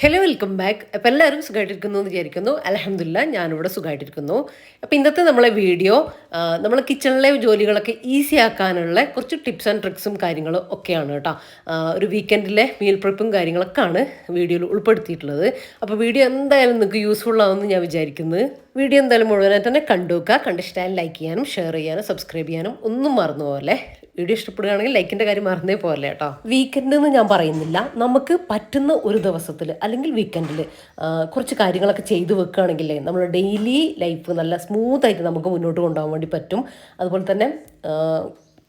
Hello welcome back. അപ്പോൾ എല്ലാവരും സുഖമായിട്ടിരിക്കുന്നു എന്ന് വിചാരിക്കുന്നു. അൽഹംദുലില്ലാ ഞാനിവിടെ സുഖമായിട്ടിരിക്കുന്നു. അപ്പോൾ ഇന്നത്തെ നമ്മളെ വീഡിയോ നമ്മളെ കിച്ചണിലെ ജോലികളൊക്കെ ഈസി ആക്കാനുള്ള കുറച്ച് ടിപ്സ് ആൻഡ് ട്രിക്സും കാര്യങ്ങളും ഒക്കെയാണ് കേട്ടോ. ഒരു വീക്കെൻഡിലെ മീൽ പ്രിപ്പും കാര്യങ്ങളൊക്കെയാണ് വീഡിയോയിൽ ഉൾപ്പെടുത്തിയിട്ടുള്ളത്. അപ്പോൾ വീഡിയോ എന്തായാലും നിങ്ങൾക്ക് യൂസ്ഫുൾ ആവുമെന്ന് ഞാൻ വിചാരിക്കുന്നത്. വീഡിയോ എന്തായാലും മുഴുവനായിട്ട് തന്നെ കണ്ടുവെക്കുക. കണ്ടിഷ്ടമായാലും ലൈക്ക് ചെയ്യാനും ഷെയർ ചെയ്യാനും സബ്സ്ക്രൈബ് ചെയ്യാനും ഒന്നും മറന്നു പോകല്ലേ. വീഡിയോ ഇഷ്ടപ്പെടുകയാണെങ്കിൽ ലൈക്കിൻ്റെ കാര്യം മറന്നേ പോലെ കേട്ടോ. വീക്കെൻഡ് എന്ന് ഞാൻ പറയുന്നില്ല, നമുക്ക് പറ്റുന്ന ഒരു ദിവസത്തിൽ അല്ലെങ്കിൽ വീക്കെൻഡിൽ കുറച്ച് കാര്യങ്ങളൊക്കെ ചെയ്തു വെക്കുകയാണെങ്കിൽ നമ്മുടെ ഡെയിലി ലൈഫ് നല്ല സ്മൂത്തായിട്ട് നമുക്ക് മുന്നോട്ട് കൊണ്ടുപോകാൻ വേണ്ടി പറ്റും. അതുപോലെ തന്നെ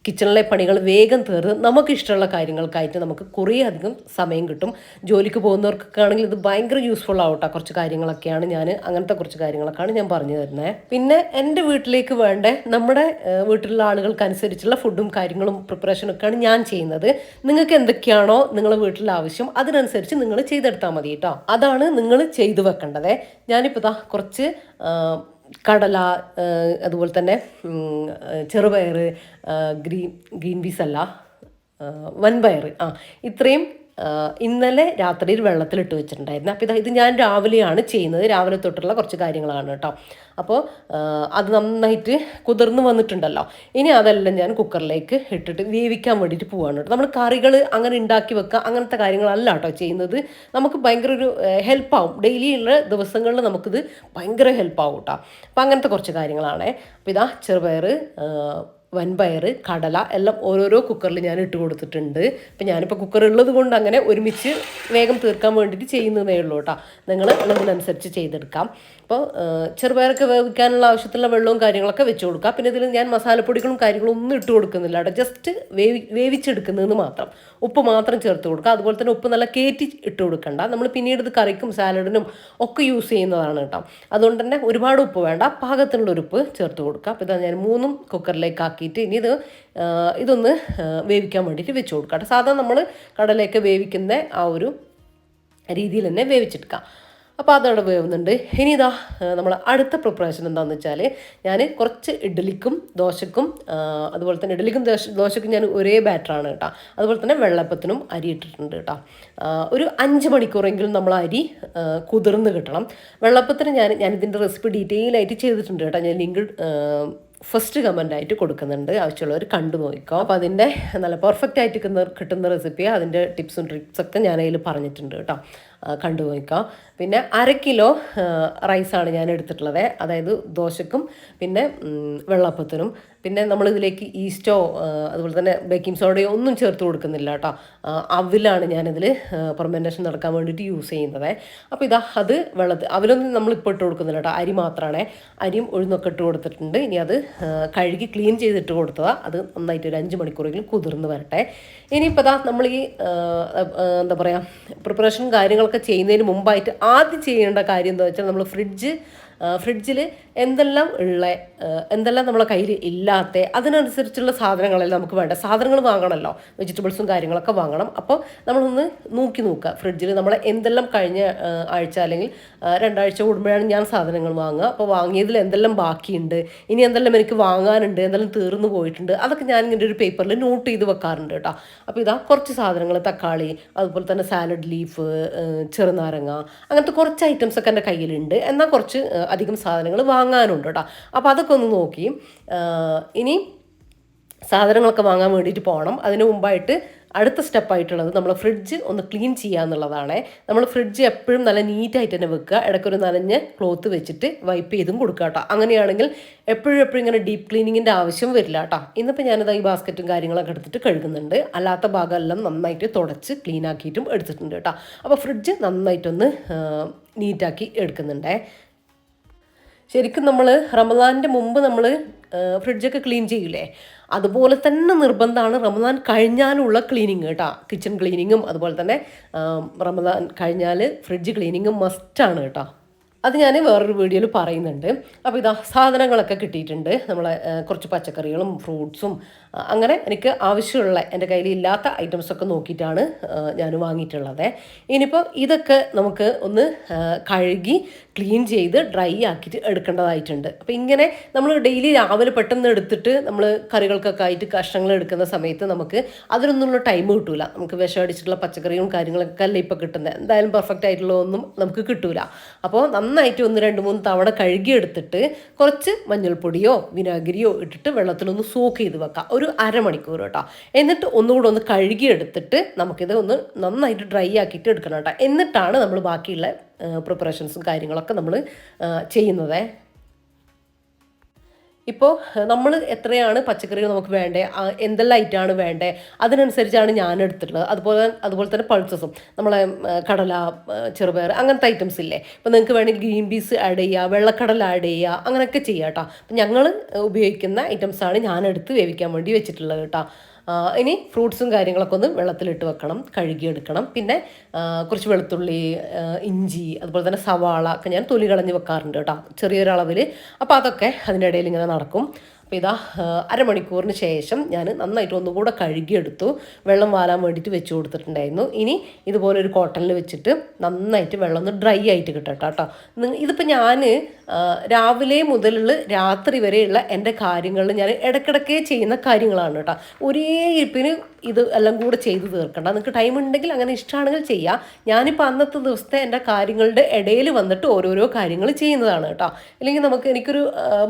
കിച്ചണിലെ പണികൾ വേഗം തീർന്ന് നമുക്കിഷ്ടമുള്ള കാര്യങ്ങൾക്കായിട്ട് നമുക്ക് കുറേ അധികം സമയം കിട്ടും. ജോലിക്ക് പോകുന്നവർക്കൊക്കെ ആണെങ്കിൽ ഇത് ഭയങ്കര യൂസ്ഫുൾ ആവട്ടെ. കുറച്ച് കാര്യങ്ങളൊക്കെയാണ് അങ്ങനത്തെ കുറച്ച് കാര്യങ്ങളൊക്കെയാണ് ഞാൻ പറഞ്ഞു തരുന്നത്. പിന്നെ എൻ്റെ വീട്ടിലേക്ക് വേണ്ട നമ്മുടെ വീട്ടിലുള്ള ആളുകൾക്ക് അനുസരിച്ചുള്ള ഫുഡും കാര്യങ്ങളും പ്രിപ്പറേഷനൊക്കെയാണ് ഞാൻ ചെയ്യുന്നത്. നിങ്ങൾക്ക് എന്തൊക്കെയാണോ നിങ്ങളുടെ വീട്ടിലെ ആവശ്യം അതിനനുസരിച്ച് നിങ്ങൾ ചെയ്തെടുത്താൽ മതി കേട്ടോ. അതാണ് നിങ്ങൾ ചെയ്തു വെക്കേണ്ടത്. ഞാനിപ്പോൾ കുറച്ച് കടല, അതുപോലെ തന്നെ ചെറുപയർ, ഗ്രീൻ പീസ് അല്ല, വൻപയർ, ഇത്രയും ഇന്നലെ രാത്രിയിൽ വെള്ളത്തിലിട്ട് വെച്ചിട്ടുണ്ടായിരുന്നു. അപ്പോൾ ഇത് ഞാൻ രാവിലെയാണ് ചെയ്യുന്നത്. രാവിലെ തൊട്ടുള്ള കുറച്ച് കാര്യങ്ങളാണ് കേട്ടോ. അപ്പോൾ അത് നന്നായിട്ട് കുതിർന്ന് വന്നിട്ടുണ്ടല്ലോ. ഇനി അതെല്ലാം ഞാൻ കുക്കറിലേക്ക് ഇട്ടിട്ട് വേവിക്കാൻ വേണ്ടിയിട്ട് പോവാണ് കേട്ടോ. നമ്മൾ കറികൾ അങ്ങനെ ഉണ്ടാക്കി വെക്കുക അങ്ങനത്തെ കാര്യങ്ങളല്ല കേട്ടോ ചെയ്യുന്നത്. നമുക്ക് ഭയങ്കര ഒരു ഹെൽപ്പാവും. ഡെയിലി ഉള്ള ദിവസങ്ങളിൽ നമുക്കിത് ഭയങ്കര ഹെൽപ്പാവും കേട്ടോ. അപ്പോൾ അങ്ങനത്തെ കുറച്ച് കാര്യങ്ങളാണ്. അപ്പോൾ ഇതാ ചെറുപയർ, വൻപയർ, കടല എല്ലാം ഓരോരോ കുക്കറിൽ ഞാൻ ഇട്ട് കൊടുത്തിട്ടുണ്ട്. അപ്പം ഞാനിപ്പോൾ കുക്കർ ഉള്ളത് കൊണ്ട് അങ്ങനെ ഒരുമിച്ച് വേഗം തീർക്കാൻ വേണ്ടിയിട്ട് ചെയ്യുന്നതേ ഉള്ളൂ കേട്ടോ. നിങ്ങൾ അതിനനുസരിച്ച് ചെയ്തെടുക്കാം. അപ്പോൾ ചെറുപയറൊക്കെ വേവിക്കാനുള്ള ആവശ്യത്തിലുള്ള വെള്ളവും കാര്യങ്ങളൊക്കെ വെച്ച് കൊടുക്കുക. പിന്നെ ഇതിൽ ഞാൻ മസാലപ്പൊടികളും കാര്യങ്ങളും ഒന്നും ഇട്ട് കൊടുക്കുന്നില്ല കേട്ടോ. ജസ്റ്റ് വേവിച്ചെടുക്കുന്നതെന്ന് മാത്രം. ഉപ്പ് മാത്രം ചേർത്ത് കൊടുക്കുക. അതുപോലെ തന്നെ ഉപ്പ് നല്ല കയറ്റി ഇട്ട് കൊടുക്കണ്ട. നമ്മൾ പിന്നീട് ഇത് കറിക്കും സാലഡിനും ഒക്കെ യൂസ് ചെയ്യുന്നതാണ് കേട്ടോ. അതുകൊണ്ട് തന്നെ ഒരുപാട് ഉപ്പ് വേണ്ട, പാകത്തിനുള്ള ഉപ്പ് ചേർത്ത് കൊടുക്കുക. അപ്പോൾ ഇതാ ഞാൻ 3 കുക്കറിലേക്ക് ആക്കിയിട്ട് ഇനി ഇതൊന്ന് വേവിക്കാൻ വേണ്ടിയിട്ട് വെച്ച് കൊടുക്കാം കേട്ടോ. സാധാരണ നമ്മൾ കടലയൊക്കെ വേവിക്കുന്ന ആ ഒരു രീതിയിൽ തന്നെ വേവിച്ചെടുക്കാം. അപ്പോൾ അതവിടെ വേവുന്നുണ്ട്. ഇനി ഇതാ നമ്മൾ അടുത്ത പ്രിപ്പറേഷൻ എന്താണെന്ന് വെച്ചാൽ ഞാൻ കുറച്ച് ഇഡ്ഡലിക്കും ദോശക്കും, അതുപോലെ തന്നെ ഇഡ്ഡലിക്കും ദോശക്കും ഞാൻ ഒരേ ബാറ്ററാണ് കേട്ടോ. അതുപോലെ തന്നെ വെള്ളപ്പത്തിനും അരി ഇട്ടിട്ടുണ്ട് കേട്ടോ. ഒരു 5 മണിക്കൂറെങ്കിലും നമ്മൾ അരി കുതിർന്ന് കിട്ടണം. വെള്ളപ്പത്തിന് ഞാനിതിൻ്റെ റെസിപ്പി ഡീറ്റെയിൽ ആയിട്ട് ചെയ്തിട്ടുണ്ട് കേട്ടോ. ഞാൻ ലിങ്ക് ഫസ്റ്റ് കമൻ്റായിട്ട് കൊടുക്കുന്നുണ്ട്, ആവശ്യമുള്ളവർ കണ്ടു നോക്കിക്കോ. അപ്പോൾ അതിൻ്റെ നല്ല പെർഫെക്റ്റ് ആയിട്ട് കിട്ടുന്ന റെസിപ്പി, അതിൻ്റെ ടിപ്സും ട്രിക്സൊക്കെ ഞാൻ അതിൽ പറഞ്ഞിട്ടുണ്ട് കേട്ടോ. കണ്ടു നോക്കാം. പിന്നെ 1/2 കിലോ റൈസാണ് ഞാൻ എടുത്തിട്ടുള്ളത്. അതായത് ദോശക്കും പിന്നെ വെള്ളപ്പത്തിനും. പിന്നെ നമ്മളിതിലേക്ക് ഈസ്റ്റോ അതുപോലെ തന്നെ ബേക്കിംഗ് സോഡയോ ഒന്നും ചേർത്ത് കൊടുക്കുന്നില്ല കേട്ടോ. അവിലാണ് ഞാനിതിൽ ഫെർമെൻറ്റേഷൻ നടക്കാൻ വേണ്ടിയിട്ട് യൂസ് ചെയ്യുന്നത്. അപ്പോൾ അത് അവിലൊന്നും നമ്മളിപ്പോൾ ഇട്ട് കൊടുക്കുന്നില്ല കേട്ടോ. അരി മാത്രമാണ്. അരിയും ഉഴുന്നൊക്കെ ഇട്ട് കൊടുത്തിട്ടുണ്ട്. ഇനി അത് കഴുകി ക്ലീൻ ചെയ്തിട്ട് കൊടുത്തതാണ്. അത് നന്നായിട്ട് ഒരു 5 മണിക്കൂറെങ്കിലും കുതിർന്ന് വരട്ടെ. ഇനിയിപ്പോൾ നമ്മൾ ഈ എന്താ പറയുക പ്രിപ്പറേഷൻ കാര്യങ്ങളൊക്കെ ചെയ്യുന്നതിന് മുമ്പായിട്ട് ആദ്യം ചെയ്യേണ്ട കാര്യം എന്താ വെച്ചാൽ നമ്മൾ ഫ്രിഡ്ജിൽ എന്തെല്ലാം നമ്മളെ കയ്യിൽ ഇല്ലാത്ത അതിനനുസരിച്ചുള്ള സാധനങ്ങളെല്ലാം നമുക്ക് വേണ്ട സാധനങ്ങൾ വാങ്ങണമല്ലോ. വെജിറ്റബിൾസും കാര്യങ്ങളൊക്കെ വാങ്ങണം. അപ്പോൾ നമ്മളൊന്ന് നോക്കുക ഫ്രിഡ്ജിൽ നമ്മൾ എന്തെല്ലാം കഴിഞ്ഞ ആഴ്ച അല്ലെങ്കിൽ 2 ആഴ്ച കൂടുമ്പോഴാണ് ഞാൻ സാധനങ്ങൾ വാങ്ങുക. അപ്പോൾ വാങ്ങിയതിൽ എന്തെല്ലാം ബാക്കിയുണ്ട്, ഇനി എന്തെല്ലാം എനിക്ക് വാങ്ങാനുണ്ട്, എന്തെല്ലാം തീർന്നു പോയിട്ടുണ്ട്, അതൊക്കെ ഞാൻ ഇങ്ങനെ ഒരു പേപ്പറിൽ നോട്ട് ചെയ്ത് വെക്കാറുണ്ട് കേട്ടോ. അപ്പോൾ കുറച്ച് സാധനങ്ങൾ, തക്കാളി, അതുപോലെ തന്നെ സാലഡ് ലീഫ്, ചെറുനാരങ്ങ, അങ്ങനത്തെ കുറച്ച് ഐറ്റംസൊക്കെ എൻ്റെ കയ്യിലുണ്ട്. എന്നാൽ കുറച്ച് അധികം സാധനങ്ങൾ വാങ്ങാനുണ്ട് കേട്ടോ. അപ്പോൾ അതൊക്കെ ഒന്ന് നോക്കി ഇനി സാധനങ്ങളൊക്കെ വാങ്ങാൻ വേണ്ടിയിട്ട് പോകണം. അതിന് മുമ്പായിട്ട് അടുത്ത സ്റ്റെപ്പായിട്ടുള്ളത് നമ്മൾ ഫ്രിഡ്ജ് ഒന്ന് ക്ലീൻ ചെയ്യുക എന്നുള്ളതാണ്. നമ്മൾ ഫ്രിഡ്ജ് എപ്പോഴും നല്ല നീറ്റായിട്ട് തന്നെ വെക്കുക. ഇടയ്ക്കൊരു നനഞ്ഞ ക്ലോത്ത് വെച്ചിട്ട് വൈപ്പ് ചെയ്തും കൊടുക്കുക കേട്ടോ. അങ്ങനെയാണെങ്കിൽ എപ്പോഴും ഇങ്ങനെ ഡീപ്പ് ക്ലീനിങ്ങിൻ്റെ ആവശ്യം വരില്ല കേട്ടോ. ഇന്നിപ്പോൾ ഞാനിത് ഈ ബാസ്ക്കറ്റും കാര്യങ്ങളൊക്കെ എടുത്തിട്ട് കഴുകുന്നുണ്ട്. അല്ലാത്ത ഭാഗമെല്ലാം നന്നായിട്ട് തുടച്ച് ക്ലീൻ ആക്കിയിട്ടും എടുത്തിട്ടുണ്ട് കേട്ടോ. അപ്പോൾ ഫ്രിഡ്ജ് നന്നായിട്ടൊന്ന് നീറ്റാക്കി എടുക്കുന്നുണ്ടേ. ശരിക്കും നമ്മൾ റമദാനിൻ്റെ മുമ്പ് നമ്മൾ ഫ്രിഡ്ജൊക്കെ ക്ലീൻ ചെയ്യില്ലേ, അതുപോലെ തന്നെ നിർബന്ധമാണ് റമദാൻ കഴിഞ്ഞാലുള്ള ക്ലീനിങ് കേട്ടോ. കിച്ചൺ ക്ലീനിങ്ങും അതുപോലെ തന്നെ റമദാൻ കഴിഞ്ഞാൽ ഫ്രിഡ്ജ് ക്ലീനിങ്ങും മസ്റ്റാണ് കേട്ടോ. അത് ഞാൻ വേറൊരു വീഡിയോയിൽ പറയുന്നുണ്ട്. അപ്പോൾ സാധനങ്ങളൊക്കെ കിട്ടിയിട്ടുണ്ട്. നമ്മളെ കുറച്ച് പച്ചക്കറികളും ഫ്രൂട്ട്സും അങ്ങനെ എനിക്ക് ആവശ്യമുള്ള എൻ്റെ കയ്യിൽ ഇല്ലാത്ത ഐറ്റംസൊക്കെ നോക്കിയിട്ടാണ് ഞാൻ വാങ്ങിയിട്ടുള്ളത്. ഇനിയിപ്പോൾ ഇതൊക്കെ നമുക്ക് ഒന്ന് കഴുകി ക്ലീൻ ചെയ്ത് ഡ്രൈ ആക്കിയിട്ട് എടുക്കേണ്ടതായിട്ടുണ്ട്. അപ്പോൾ ഇങ്ങനെ നമ്മൾ ഡെയിലി രാവിലെ പെട്ടെന്ന് എടുത്തിട്ട് നമ്മൾ കറികൾക്കൊക്കെ ആയിട്ട് കഷ്ണങ്ങൾ എടുക്കുന്ന സമയത്ത് നമുക്ക് അതിനൊന്നുള്ള ടൈം കിട്ടൂല. നമുക്ക് വിഷം അടിച്ചിട്ടുള്ള പച്ചക്കറിയും കാര്യങ്ങളൊക്കെ അല്ല ഇപ്പോൾ കിട്ടുന്നത്. എന്തായാലും പെർഫെക്റ്റ് ആയിട്ടുള്ള ഒന്നും നമുക്ക് കിട്ടൂല. അപ്പോൾ നന്നായിട്ട് 1-2-3 തവണ കഴുകിയെടുത്തിട്ട് കുറച്ച് മഞ്ഞൾപ്പൊടിയോ വിനാഗിരിയോ ഇട്ടിട്ട് വെള്ളത്തിലൊന്ന് സോക്ക് ചെയ്ത് വെക്കാം, ഒരു അരമണിക്കൂർ കേട്ടോ. എന്നിട്ട് ഒന്നുകൂടെ ഒന്ന് കഴുകിയെടുത്തിട്ട് നമുക്കിത് ഒന്ന് നന്നായിട്ട് ഡ്രൈ ആക്കിയിട്ട് എടുക്കണം കേട്ടോ. എന്നിട്ടാണ് നമ്മൾ ബാക്കിയുള്ള പ്രിപ്പറേഷൻസും കാര്യങ്ങളൊക്കെ നമ്മൾ ചെയ്യുന്നത്. ഇപ്പോൾ നമ്മൾ എത്രയാണ് പച്ചക്കറികൾ നമുക്ക് വേണ്ടത്, എന്തെല്ലാം ഐറ്റമാണ് വേണ്ടത്, അതിനനുസരിച്ചാണ് ഞാൻ എടുത്തിട്ടുള്ളത്. അതുപോലെ തന്നെ പൾസസും നമ്മളെ കടല, ചെറുപയർ അങ്ങനത്തെ ഐറ്റംസ് ഇല്ലേ. ഇപ്പോൾ നിങ്ങൾക്ക് വേണമെങ്കിൽ ഗ്രീൻ പീസ് ആഡ് ചെയ്യുക, വെള്ളക്കടല ആഡ് ചെയ്യുക, അങ്ങനെയൊക്കെ ചെയ്യാം കേട്ടോ. അപ്പം ഞങ്ങൾ ഉപയോഗിക്കുന്ന ഐറ്റംസാണ് ഞാൻ എടുത്ത് വേവിക്കാൻ വേണ്ടി വെച്ചിട്ടുള്ളത് കേട്ടോ. ഇനി ഫ്രൂട്ട്സും കാര്യങ്ങളൊക്കെ ഒന്ന് വെള്ളത്തിലിട്ട് വെക്കണം, കഴുകിയെടുക്കണം. പിന്നെ കുറച്ച് വെളുത്തുള്ളി, ഇഞ്ചി, അതുപോലെ തന്നെ സവാള ഒക്കെ ഞാൻ തൊലി കളഞ്ഞ് വെക്കാറുണ്ട് കേട്ടോ, ചെറിയൊരളവിൽ. അപ്പോൾ അതൊക്കെ അതിൻ്റെ ഇടയിൽ ഇങ്ങനെ നടക്കും. അപ്പോൾ ഇതാ അരമണിക്കൂറിന് ശേഷം ഞാൻ നന്നായിട്ട് ഒന്നുകൂടെ കഴുകിയെടുത്തു. വെള്ളം വാലാൻ വേണ്ടിയിട്ട് വെച്ച് കൊടുത്തിട്ടുണ്ടായിരുന്നു. ഇനി ഇതുപോലെ ഒരു കോട്ടണിൽ വെച്ചിട്ട് നന്നായിട്ട് വെള്ളം ഒന്ന് ഡ്രൈ ആയിട്ട് കിട്ടട്ടെ കേട്ടോ. ഇതിപ്പോൾ ഞാൻ രാവിലെ മുതലുള്ള രാത്രി വരെയുള്ള എൻ്റെ കാര്യങ്ങളിൽ ഞാൻ ഇടയ്ക്കിടയ്ക്ക് ചെയ്യുന്ന കാര്യങ്ങളാണ് കേട്ടോ. ഒരേ ഇരിപ്പിന് ഇത് എല്ലാം കൂടെ ചെയ്ത് തീർക്കണ്ട. നിങ്ങൾക്ക് ടൈം ഉണ്ടെങ്കിൽ അങ്ങനെ ഇഷ്ടമാണെങ്കിൽ ചെയ്യാം. ഞാനിപ്പോൾ അന്നത്തെ ദിവസത്തെ എൻ്റെ കാര്യങ്ങളുടെ ഇടയിൽ വന്നിട്ട് ഓരോരോ കാര്യങ്ങൾ ചെയ്യുന്നതാണ് കേട്ടോ. അല്ലെങ്കിൽ എനിക്കൊരു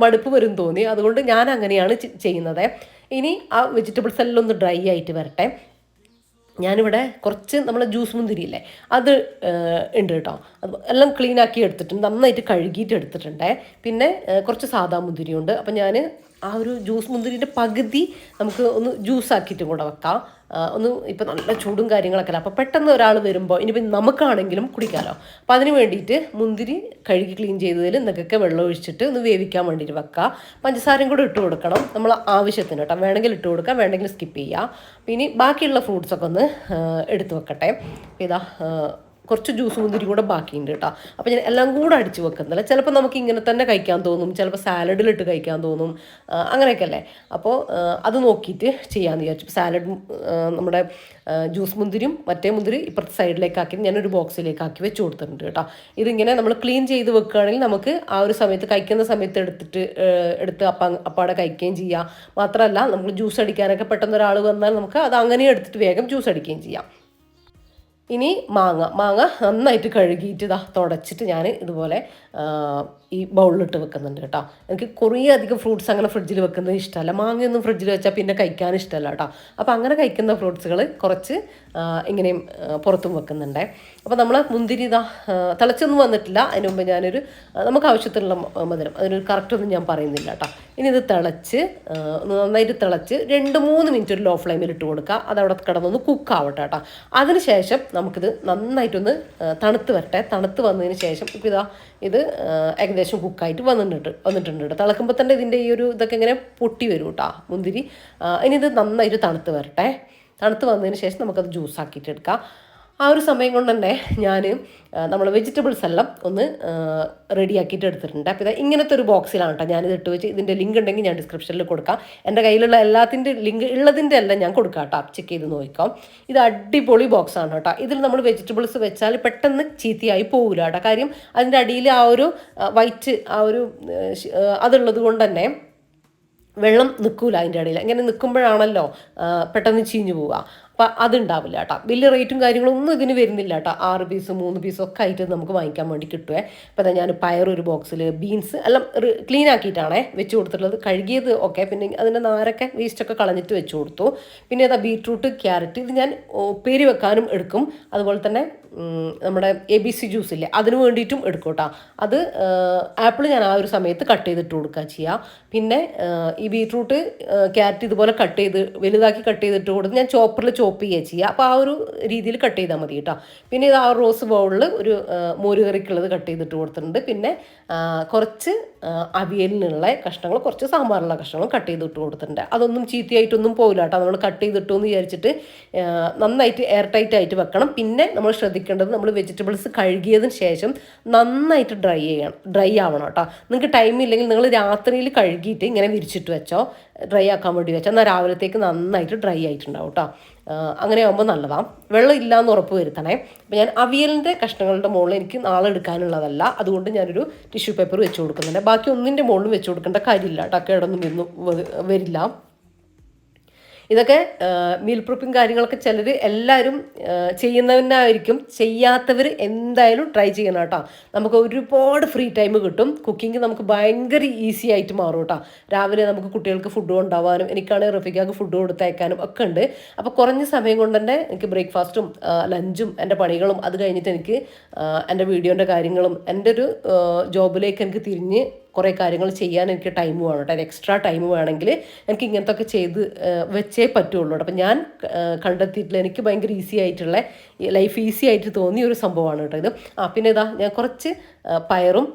മടുപ്പ് വരും തോന്നി, അതുകൊണ്ട് ഞാൻ അങ്ങനെയാണ് ചെയ്യുന്നത്. ഇനി ആ വെജിറ്റബിൾസ് എല്ലാം ഒന്ന് ഡ്രൈ ആയിട്ട് വരട്ടെ. ഞാനിവിടെ കുറച്ച് നമ്മളെ ജ്യൂസ് മുന്തിരിയില്ലേ, അത് ഉണ്ട് കേട്ടോ. അത് എല്ലാം ക്ലീൻ ആക്കി എടുത്തിട്ടുണ്ട്, നന്നായിട്ട് കഴുകിയിട്ട് എടുത്തിട്ടുണ്ട്. പിന്നെ കുറച്ച് സാദാ മുന്തിരിയുണ്ട്. അപ്പം ഞാൻ ആ ഒരു ജ്യൂസ് മുന്തിരിൻ്റെ പകുതി നമുക്ക് ഒന്ന് ജ്യൂസ് ആക്കിയിട്ടും കൂടെ വെക്കാം. ഇപ്പം നല്ല ചൂടും കാര്യങ്ങളൊക്കെ അല്ല, അപ്പോൾ പെട്ടെന്ന് ഒരാൾ വരുമ്പോൾ ഇനിയിപ്പോൾ നമുക്കാണെങ്കിലും കുടിക്കാമല്ലോ. അപ്പോൾ അതിന് വേണ്ടിയിട്ട് മുന്തിരി കഴുകി ക്ലീൻ ചെയ്തതിൽ നിങ്ങൾക്കൊക്കെ വെള്ളം ഒഴിച്ചിട്ട് ഒന്ന് വേവിക്കാൻ വേണ്ടിയിട്ട് വെക്കുക. പഞ്ചസാരയും കൂടെ ഇട്ട് കൊടുക്കണം, നമ്മൾ ആവശ്യത്തിന് കേട്ടോ. വേണമെങ്കിൽ ഇട്ട് കൊടുക്കാം, വേണമെങ്കിൽ സ്കിപ്പ് ചെയ്യാം. പിന്നെ ബാക്കിയുള്ള ഫ്രൂട്ട്സൊക്കെ ഒന്ന് എടുത്ത് വെക്കട്ടെ. ഇതാ കുറച്ച് ജ്യൂസ് മുന്തിരി കൂടെ ബാക്കിയുണ്ട് കേട്ടോ. അപ്പോൾ ഞാൻ എല്ലാം കൂടെ അടിച്ച് വെക്കുന്നില്ല. ചിലപ്പോൾ നമുക്ക് ഇങ്ങനെ തന്നെ കഴിക്കാൻ തോന്നും, ചിലപ്പോൾ സാലഡിലിട്ട് കഴിക്കാൻ തോന്നും, അങ്ങനെയൊക്കെ അല്ലേ. അപ്പോൾ അത് നോക്കിയിട്ട് ചെയ്യാമെന്ന് വിചാരിച്ചു. സാലഡ് നമ്മുടെ ജ്യൂസ് മുന്തിരിയും മറ്റേ മുന്തിരി ഇപ്പുറത്തെ സൈഡിലേക്കാക്കി ഞാനൊരു ബോക്സിലേക്കാക്കി വെച്ച് കൊടുത്തിട്ടുണ്ട് കേട്ടോ. ഇതിങ്ങനെ നമ്മൾ ക്ലീൻ ചെയ്ത് വെക്കുകയാണെങ്കിൽ നമുക്ക് ആ ഒരു സമയത്ത് കഴിക്കുന്ന സമയത്ത് എടുത്ത് അപ്പാടെ കഴിക്കുകയും ചെയ്യാം. മാത്രമല്ല നമുക്ക് ജ്യൂസ് അടിക്കാനൊക്കെ പെട്ടെന്ന് ഒരാൾ വന്നാൽ നമുക്ക് അത് അങ്ങനെ എടുത്തിട്ട് വേഗം ജ്യൂസ് അടിക്കുകയും ചെയ്യാം. ഇനി മാങ്ങ നന്നായിട്ട് കഴുകിയിട്ട് തുടച്ചിട്ട് ഞാൻ ഇതുപോലെ ഈ ബൗളിലിട്ട് വെക്കുന്നുണ്ട് കേട്ടോ. എനിക്ക് കുറേ അധികം ഫ്രൂട്ട്സ് അങ്ങനെ ഫ്രിഡ്ജിൽ വെക്കുന്നത് ഇഷ്ടമല്ല. മാങ്ങയൊന്നും ഫ്രിഡ്ജിൽ വെച്ചാൽ പിന്നെ കഴിക്കാൻ ഇഷ്ടമല്ല കേട്ടോ. അപ്പോൾ അങ്ങനെ കഴിക്കുന്ന ഫ്രൂട്ട്സുകൾ കുറച്ച് ഇങ്ങനെയും പുറത്തും വെക്കുന്നുണ്ട്. അപ്പോൾ നമ്മൾ മുന്തിരി തിളച്ചൊന്നും വന്നിട്ടില്ല. അതിന് മുമ്പ് നമുക്ക് ആവശ്യത്തിനുള്ള മധുരം, അതിനൊരു കറക്റ്റൊന്നും ഞാൻ പറയുന്നില്ല കേട്ടോ. ഇനി ഇത് നന്നായിട്ട് തിളച്ച് 2-3 മിനിറ്റ് ഒരു ലോ ഫ്ലെയിമിൽ ഇട്ട് കൊടുക്കുക. അതവിടെ കിടന്നൊന്ന് കുക്കാവട്ടെ കേട്ടോ. അതിന് ശേഷം നമുക്കിത് നന്നായിട്ടൊന്ന് തണുത്ത് വരട്ടെ. തണുത്ത് വന്നതിന് ശേഷം ഇപ്പോൾ ഇത് ഏകദേശം കുക്കായിട്ട് വന്നിട്ടുണ്ട് കേട്ടോ. തിളക്കുമ്പോൾ തന്നെ ഇതിൻ്റെ ഈ ഒരു ഇതൊക്കെ ഇങ്ങനെ പൊട്ടി വരും കേട്ടോ മുന്തിരി. ഇനി ഇത് നന്നായിട്ട് തണുത്ത് വരട്ടെ. തണുത്ത് വന്നതിന് ശേഷം നമുക്കത് ജ്യൂസാക്കിയിട്ട് എടുക്കാം. ആ ഒരു സമയം കൊണ്ട് തന്നെ ഞാൻ നമ്മൾ വെജിറ്റബിൾസ് എല്ലാം ഒന്ന് റെഡിയാക്കിയിട്ട് എടുത്തിട്ടുണ്ട്. അപ്പോൾ ഇങ്ങനത്തെ ഒരു ബോക്സിലാണ് കേട്ടോ ഞാനിത് ഇട്ട് വെച്ച്. ഇതിൻ്റെ ലിങ്ക് ഉണ്ടെങ്കിൽ ഞാൻ ഡിസ്ക്രിപ്ഷനിൽ കൊടുക്കാം. എൻ്റെ കയ്യിലുള്ള എല്ലാത്തിൻ്റെ ലിങ്ക് ഉള്ളതിൻ്റെ എല്ലാം ഞാൻ കൊടുക്കാം കേട്ടോ. ചെക്ക് ചെയ്ത് നോക്കാം. ഇത് അടിപൊളി ബോക്സാണ് കേട്ടോ. ഇതിൽ നമ്മൾ വെജിറ്റബിൾസ് വെച്ചാൽ പെട്ടെന്ന് ചീത്തയായി പോകില്ല കേട്ടോ. കാര്യം അതിൻ്റെ അടിയിൽ ആ ഒരു വൈറ്റ് അതുള്ളത് കൊണ്ട് തന്നെ വെള്ളം നിൽക്കൂല അതിൻ്റെ ഇടയിൽ. ഇങ്ങനെ നിൽക്കുമ്പോഴാണല്ലോ പെട്ടെന്ന് ചീഞ്ഞു പോവുക. അപ്പം അതുണ്ടാവില്ല കേട്ടോ. വലിയ റേറ്റും കാര്യങ്ങളൊന്നും ഇതിന് വരുന്നില്ല കേട്ടോ. 6 പീസ് 3 പീസ് ഒക്കെ ആയിട്ട് നമുക്ക് വാങ്ങിക്കാൻ വേണ്ടി കിട്ടുമേ. അപ്പോൾ ഞാൻ പയർ ഒരു ബോക്സിൽ, ബീൻസ് എല്ലാം ക്ലീൻ ആക്കിയിട്ടാണേ വെച്ച് കൊടുത്തിട്ടുള്ളത്. കഴുകിയത് ഒക്കെ, പിന്നെ അതിൻ്റെ നാരൊക്കെ വേസ്റ്റൊക്കെ കളഞ്ഞിട്ട് വെച്ച് കൊടുത്തു. പിന്നെ ബീട്രൂട്ട്, ക്യാരറ്റ്, ഇത് ഞാൻ ഉപ്പേരി വെക്കാനും എടുക്കും. അതുപോലെ തന്നെ നമ്മുടെ ABC ജ്യൂസ് ഇല്ലേ, അതിന് വേണ്ടിയിട്ടും എടുക്കും കേട്ടോ. അത് ആപ്പിൾ ഞാൻ ആ ഒരു സമയത്ത് കട്ട് ചെയ്തിട്ട് കൊടുക്കുക ചെയ്യുക. പിന്നെ ഈ ബീട്രൂട്ട്, ക്യാരറ്റ് ഇതുപോലെ വലുതാക്കി കട്ട് ചെയ്തിട്ട് കൊടുത്ത് ഞാൻ ചോപ്പറിൽ ചോപ്പ് ചെയ്യുക ചെയ്യുക. അപ്പോൾ ആ ഒരു രീതിയിൽ കട്ട് ചെയ്താൽ മതി കേട്ടോ. പിന്നെ ഇത് ആ റോസ് ബൗളിൽ ഒരു മോര് കറിക്കുള്ളത് കട്ട് ചെയ്തിട്ട് കൊടുത്തിട്ടുണ്ട്. പിന്നെ കുറച്ച് അവിയലിനുള്ള കഷ്ണങ്ങൾ, കുറച്ച് സാമ്പാറിനുള്ള കഷ്ണങ്ങൾ കട്ട് ചെയ്തിട്ട് കൊടുത്തിട്ടുണ്ട്. അതൊന്നും ചീത്തയായിട്ടൊന്നും പോകില്ല കേട്ടോ. നമ്മൾ കട്ട് ചെയ്തിട്ടു എന്ന് വിചാരിച്ചിട്ട് നന്നായിട്ട് എയർ ടൈറ്റ് ആയിട്ട് വെക്കണം. പിന്നെ നമ്മൾ ശ്രദ്ധിക്കേണ്ടത് നമ്മൾ വെജിറ്റബിൾസ് കഴുകിയതിന് ശേഷം നന്നായിട്ട് ഡ്രൈ ആവണം കേട്ടോ. നിങ്ങൾക്ക് ടൈം ഇല്ലെങ്കിൽ നിങ്ങൾ രാത്രിയിൽ കഴുകിയിട്ട് ഇങ്ങനെ വിരിച്ചിട്ട് വെച്ചോ, ഡ്രൈ ആക്കാൻ വേണ്ടി വെച്ചോ, എന്നാൽ രാവിലത്തേക്ക് നന്നായിട്ട് ഡ്രൈ ആയിട്ടുണ്ടാവും കേട്ടോ. അങ്ങനെ ആകുമ്പോൾ നല്ലതാണ്. വെള്ളം ഇല്ലയെന്ന് ഉറപ്പ് വരുത്തണേ. അപ്പോൾ ഞാൻ അവിയലിൻ്റെ കഷ്ണങ്ങളുടെ മുകളിൽ എനിക്ക് നാളെ എടുക്കാനുള്ളതല്ല, അതുകൊണ്ട് ഞാനൊരു ടിഷ്യൂ പേപ്പർ വെച്ച് കൊടുക്കുന്നുണ്ട്. ബാക്കി ഒന്നിൻ്റെ മുകളിലും വെച്ച് കൊടുക്കേണ്ട കാര്യമില്ല കേട്ടോ, കേടൊന്നും വരില്ല. ഇതൊക്കെ മീൽ പ്രിപ്പിങ് കാര്യങ്ങളൊക്കെ ചിലർ എല്ലാവരും ചെയ്യുന്നവനായിരിക്കും. ചെയ്യാത്തവർ എന്തായാലും ട്രൈ ചെയ്യണം കേട്ടോ. നമുക്ക് ഒരുപാട് ഫ്രീ ടൈം കിട്ടും. കുക്കിംഗ് നമുക്ക് ഭയങ്കര ഈസി ആയിട്ട് മാറും കേട്ടോ. രാവിലെ നമുക്ക് കുട്ടികൾക്ക് ഫുഡ് കൊണ്ടുപോകാനും എനിക്കാണെങ്കിൽ റഫീഖാക്ക് ഫുഡ് കൊടുത്തയക്കാനും ഒക്കെ ഉണ്ട്. അപ്പോൾ കുറഞ്ഞ സമയം കൊണ്ട് തന്നെ എനിക്ക് ബ്രേക്ക്ഫാസ്റ്റും ലഞ്ചും എൻ്റെ പണികളും അത് കഴിഞ്ഞിട്ട് എനിക്ക് എൻ്റെ വീഡിയോൻ്റെ കാര്യങ്ങളും എൻ്റെ ഒരു ജോബിലേക്ക് എനിക്ക് തിരിഞ്ഞ് കുറേ കാര്യങ്ങൾ ചെയ്യാൻ എനിക്ക് ടൈം വേണം കേട്ടോ. എക്സ്ട്രാ ടൈം വേണമെങ്കിൽ എനിക്ക് ഇങ്ങനത്തെ ഒക്കെ ചെയ്ത് വെച്ചേ പറ്റുള്ളൂ. അപ്പം ഞാൻ കണ്ടെത്തിയിട്ടുള്ള എനിക്ക് ഭയങ്കര ഈസി ആയിട്ടുള്ള ലൈഫ് ഈസി ആയിട്ട് തോന്നിയ ഒരു സംഭവമാണ് കേട്ടോ ഇത്. പിന്നെ ഇതാ ഞാൻ കുറച്ച് പയറും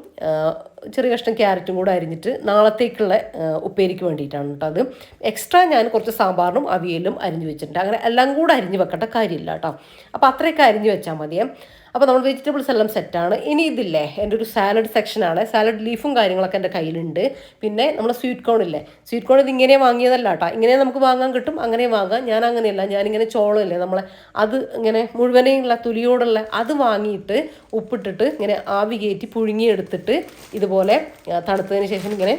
ചെറിയ കഷ്ണം ക്യാരറ്റും കൂടെ അരിഞ്ഞിട്ട് നാളത്തേക്കുള്ള ഉപ്പേരിക്ക് വേണ്ടിയിട്ടാണ് കേട്ടോ അത്. എക്സ്ട്രാ ഞാൻ കുറച്ച് സാമ്പാറിനും അവിയലും അരിഞ്ഞ് വെച്ചിട്ടുണ്ട്. അങ്ങനെ എല്ലാം കൂടെ അരിഞ്ഞ് വെക്കേണ്ട കാര്യമില്ല കേട്ടോ. അപ്പോൾ അത്രയൊക്കെ അരിഞ്ഞ് വെച്ചാൽ മതിയേ. അപ്പോൾ നമ്മൾ വെജിറ്റബിൾസ് എല്ലാം സെറ്റാണ്. ഇനി ഇതില്ലേ എൻ്റെ ഒരു സാലഡ് സെക്ഷനാണ്. സാലഡ് ലീഫും കാര്യങ്ങളൊക്കെ എൻ്റെ കയ്യിലുണ്ട്. പിന്നെ നമ്മൾ സ്വീറ്റ് കോൺ ഇല്ലേ, സ്വീറ്റ് കോൺ ഇത് ഇങ്ങനെ വാങ്ങിയതല്ല കേട്ടോ. ഇങ്ങനെ നമുക്ക് വാങ്ങാൻ കിട്ടും, അങ്ങനെ വാങ്ങാം. ഞാൻ അങ്ങനെയല്ല, ഞാനിങ്ങനെ ചോളമില്ലേ നമ്മളെ അത് ഇങ്ങനെ മുഴുവനെയുള്ള തുലിയോടുള്ള അത് വാങ്ങിയിട്ട് ഉപ്പിട്ടിട്ട് ഇങ്ങനെ ആവി കയറ്റി പുഴുങ്ങിയെടുത്തിട്ട് ഇതുപോലെ തണുത്തതിന് ശേഷം ഇങ്ങനെ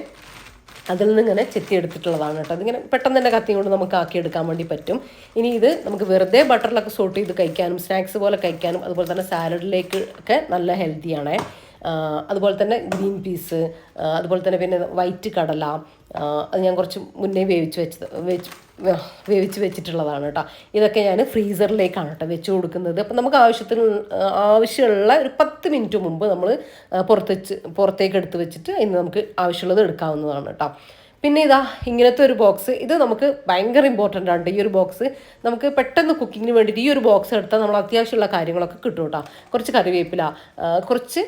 അതിൽ നിന്ന് ഇങ്ങനെ ചെത്തിയെടുത്തിട്ടുള്ളതാണ് കേട്ടോ. അതിങ്ങനെ പെട്ടെന്ന് തന്നെ കത്തി കൊണ്ട് നമുക്ക് ആക്കിയെടുക്കാൻ വേണ്ടി പറ്റും. ഇനി ഇത് നമുക്ക് വെറുതെ ബട്ടറിലൊക്കെ സോട്ട് ചെയ്ത് കഴിക്കാനും സ്നാക്സ് പോലെ കഴിക്കാനും അതുപോലെ തന്നെ സാലഡിലേക്ക് ഒക്കെ നല്ല ഹെൽത്തിയാണ്. അതുപോലെ തന്നെ ഗ്രീൻ പീസ്, അതുപോലെ തന്നെ പിന്നെ വൈറ്റ് കടല, അത് ഞാൻ കുറച്ച് മുന്നേ വേവിച്ച് വെച്ചിട്ടുള്ളതാണ് കേട്ടോ. ഇതൊക്കെ ഞാൻ ഫ്രീസറിലേക്കാണ് കേട്ടോ വെച്ച് കൊടുക്കുന്നത്. അപ്പം നമുക്ക് ആവശ്യമുള്ള ഒരു 10 മിനിറ്റ് മുമ്പ് നമ്മൾ പുറത്തേക്ക് എടുത്ത് വെച്ചിട്ട് ഇന്ന് നമുക്ക് ആവശ്യമുള്ളത് എടുക്കാവുന്നതാണ് കേട്ടോ. പിന്നെ ഇതാ ഇങ്ങനത്തെ ഒരു ബോക്സ്, ഇത് നമുക്ക് ഭയങ്കര ഇമ്പോർട്ടൻ്റ് ആണ് ഈ ഒരു ബോക്സ്. നമുക്ക് പെട്ടെന്ന് കുക്കിങ്ങിന് വേണ്ടിയിട്ട് ഈ ഒരു ബോക്സ് എടുത്താൽ നമ്മൾ അത്യാവശ്യമുള്ള കാര്യങ്ങളൊക്കെ കിട്ടും കേട്ടോ. കുറച്ച് കറിവേപ്പില, കുറച്ച്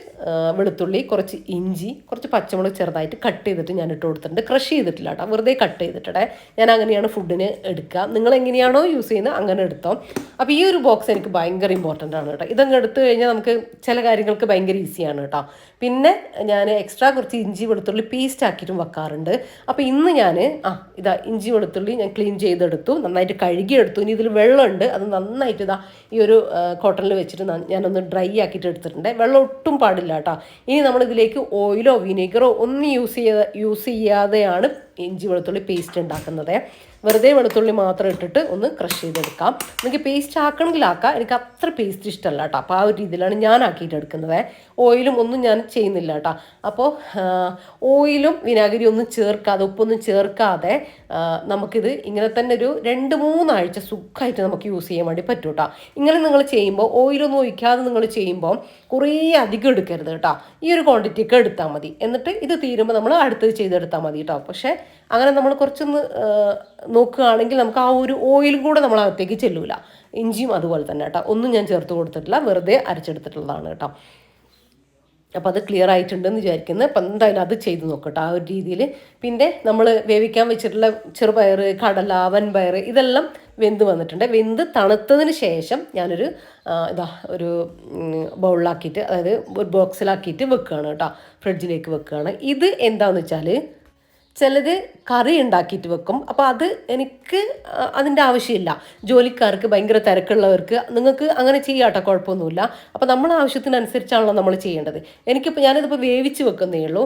വെളുത്തുള്ളി, കുറച്ച് ഇഞ്ചി, കുറച്ച് പച്ചമുളക് ചെറുതായിട്ട് കട്ട് ചെയ്തിട്ട് ഞാൻ ഇട്ട് കൊടുത്തിട്ടുണ്ട്. ക്രഷ് ചെയ്തിട്ടില്ല കേട്ടോ, വെറുതെ കട്ട് ചെയ്തിട്ടേ. ഞാൻ അങ്ങനെയാണ് ഫുഡിന് എടുക്കുക. നിങ്ങൾ എങ്ങനെയാണോ യൂസ് ചെയ്യുന്നത് അങ്ങനെ എടുത്തോ. അപ്പോൾ ഈ ഒരു ബോക്സ് എനിക്ക് ഭയങ്കര ഇമ്പോർട്ടൻ്റ് ആണ് കേട്ടോ. ഇതങ്ങ് എടുത്തു കഴിഞ്ഞാൽ നമുക്ക് ചില കാര്യങ്ങൾക്ക് ഭയങ്കര ഈസിയാണ് കേട്ടോ. പിന്നെ ഞാൻ എക്സ്ട്രാ കുറച്ച് ഇഞ്ചി വെളുത്തുള്ളി പേസ്റ്റ് ആക്കിയിട്ടും വെക്കാറുണ്ട്. അപ്പോൾ ഇന്ന് ഞാൻ ഇതാ ഇഞ്ചി വെളുത്തുള്ളി ഞാൻ ക്ലീൻ ചെയ്തെടുത്തു, നന്നായിട്ട് കഴുകിയെടുത്തു. ഇനി ഇതിൽ വെള്ളമുണ്ട്, അത് നന്നായിട്ട് ഇതാ ഈ ഒരു കോട്ടണിൽ വെച്ചിട്ട് ഞാനൊന്ന് ഡ്രൈ ആക്കിയിട്ട് എടുത്തിട്ടുണ്ട്. വെള്ളം ഒട്ടും പാടില്ല കേട്ടോ. ഇനി നമ്മളിതിലേക്ക് ഓയിലോ വിനീഗറോ ഒന്നും യൂസ് ചെയ്യാതെയാണ് ഇഞ്ചി വെളുത്തുള്ളി പേസ്റ്റ് ഉണ്ടാക്കുന്നത്. വെറുതെ വെളുത്തുള്ളി മാത്രം ഇട്ടിട്ട് ഒന്ന് ക്രഷ് ചെയ്തെടുക്കാം. എനിക്ക് പേസ്റ്റ് ആക്കണമെങ്കിൽ ആക്കാം, എനിക്ക് അത്ര പേസ്റ്റ് ഇഷ്ടമല്ല കേട്ടോ. അപ്പോൾ ആ ഒരു രീതിയിലാണ് ഞാൻ ആക്കിയിട്ട് എടുക്കുന്നത്. ഓയിലും ഒന്നും ഞാൻ ചെയ്യുന്നില്ല കേട്ടോ. അപ്പോൾ ഓയിലും വിനാഗിരി ഒന്നും ചേർക്കാതെ, ഉപ്പൊന്നും ചേർക്കാതെ നമുക്കിത് ഇങ്ങനെ തന്നെ ഒരു 2-3 ആഴ്ച സുഖമായിട്ട് നമുക്ക് യൂസ് ചെയ്യാൻ വേണ്ടി പറ്റും കേട്ടോ. ഇങ്ങനെ നിങ്ങൾ ചെയ്യുമ്പോൾ ഓയിലൊന്നും ഒഴിക്കാതെ നിങ്ങൾ ചെയ്യുമ്പോൾ കുറേ അധികം എടുക്കരുത് കേട്ടോ. ഈ ഒരു ക്വാണ്ടിറ്റി ഒക്കെ എടുത്താൽ മതി. എന്നിട്ട് ഇത് തീരുമ്പോൾ നമ്മൾ അടുത്തത് ചെയ്തെടുത്താൽ മതി കേട്ടോ. പക്ഷേ അങ്ങനെ നമ്മൾ കുറച്ചൊന്ന് നോക്കുകയാണെങ്കിൽ നമുക്ക് ആ ഒരു ഓയിലും കൂടെ നമ്മൾ അകത്തേക്ക് ചെല്ലൂല. ഇഞ്ചിയും അതുപോലെ തന്നെ കേട്ടോ, ഒന്നും ഞാൻ ചേർത്ത് കൊടുത്തിട്ടില്ല, വെറുതെ അരച്ചെടുത്തിട്ടുള്ളതാണ് കേട്ടോ. അപ്പോൾ അത് ക്ലിയർ ആയിട്ടുണ്ടെന്ന് വിചാരിക്കുന്നത്. അപ്പം എന്തായാലും അത് ചെയ്ത് നോക്കട്ടോ ആ ഒരു രീതിയിൽ. പിന്നെ നമ്മൾ വേവിക്കാൻ വെച്ചിട്ടുള്ള ചെറുപയർ, കടല, വൻപയർ ഇതെല്ലാം വെന്ത് വന്നിട്ടുണ്ട്. വെന്ത് തണുത്തതിന് ശേഷം ഞാനൊരു ഒരു ബൗളിലാക്കിയിട്ട്, അതായത് ഒരു ബോക്സിലാക്കിയിട്ട് വെക്കുകയാണ് കേട്ടോ, ഫ്രിഡ്ജിലേക്ക് വെക്കുകയാണ്. ഇത് എന്താണെന്ന് വെച്ചാൽ ചിലത് കറി ഉണ്ടാക്കിയിട്ട് വെക്കും. അപ്പോൾ അത് എനിക്ക് അതിൻ്റെ ആവശ്യമില്ല. ജോലിക്കാർക്ക്, ഭയങ്കര തിരക്കുള്ളവർക്ക് നിങ്ങൾക്ക് അങ്ങനെ ചെയ്യാം കേട്ടോ, കുഴപ്പമൊന്നുമില്ല. അപ്പോൾ നമ്മുടെ ആവശ്യത്തിനനുസരിച്ചാണല്ലോ നമ്മൾ ചെയ്യേണ്ടത്. ഞാനിതിപ്പോൾ വേവിച്ച് വെക്കുന്നേ ഉള്ളൂ.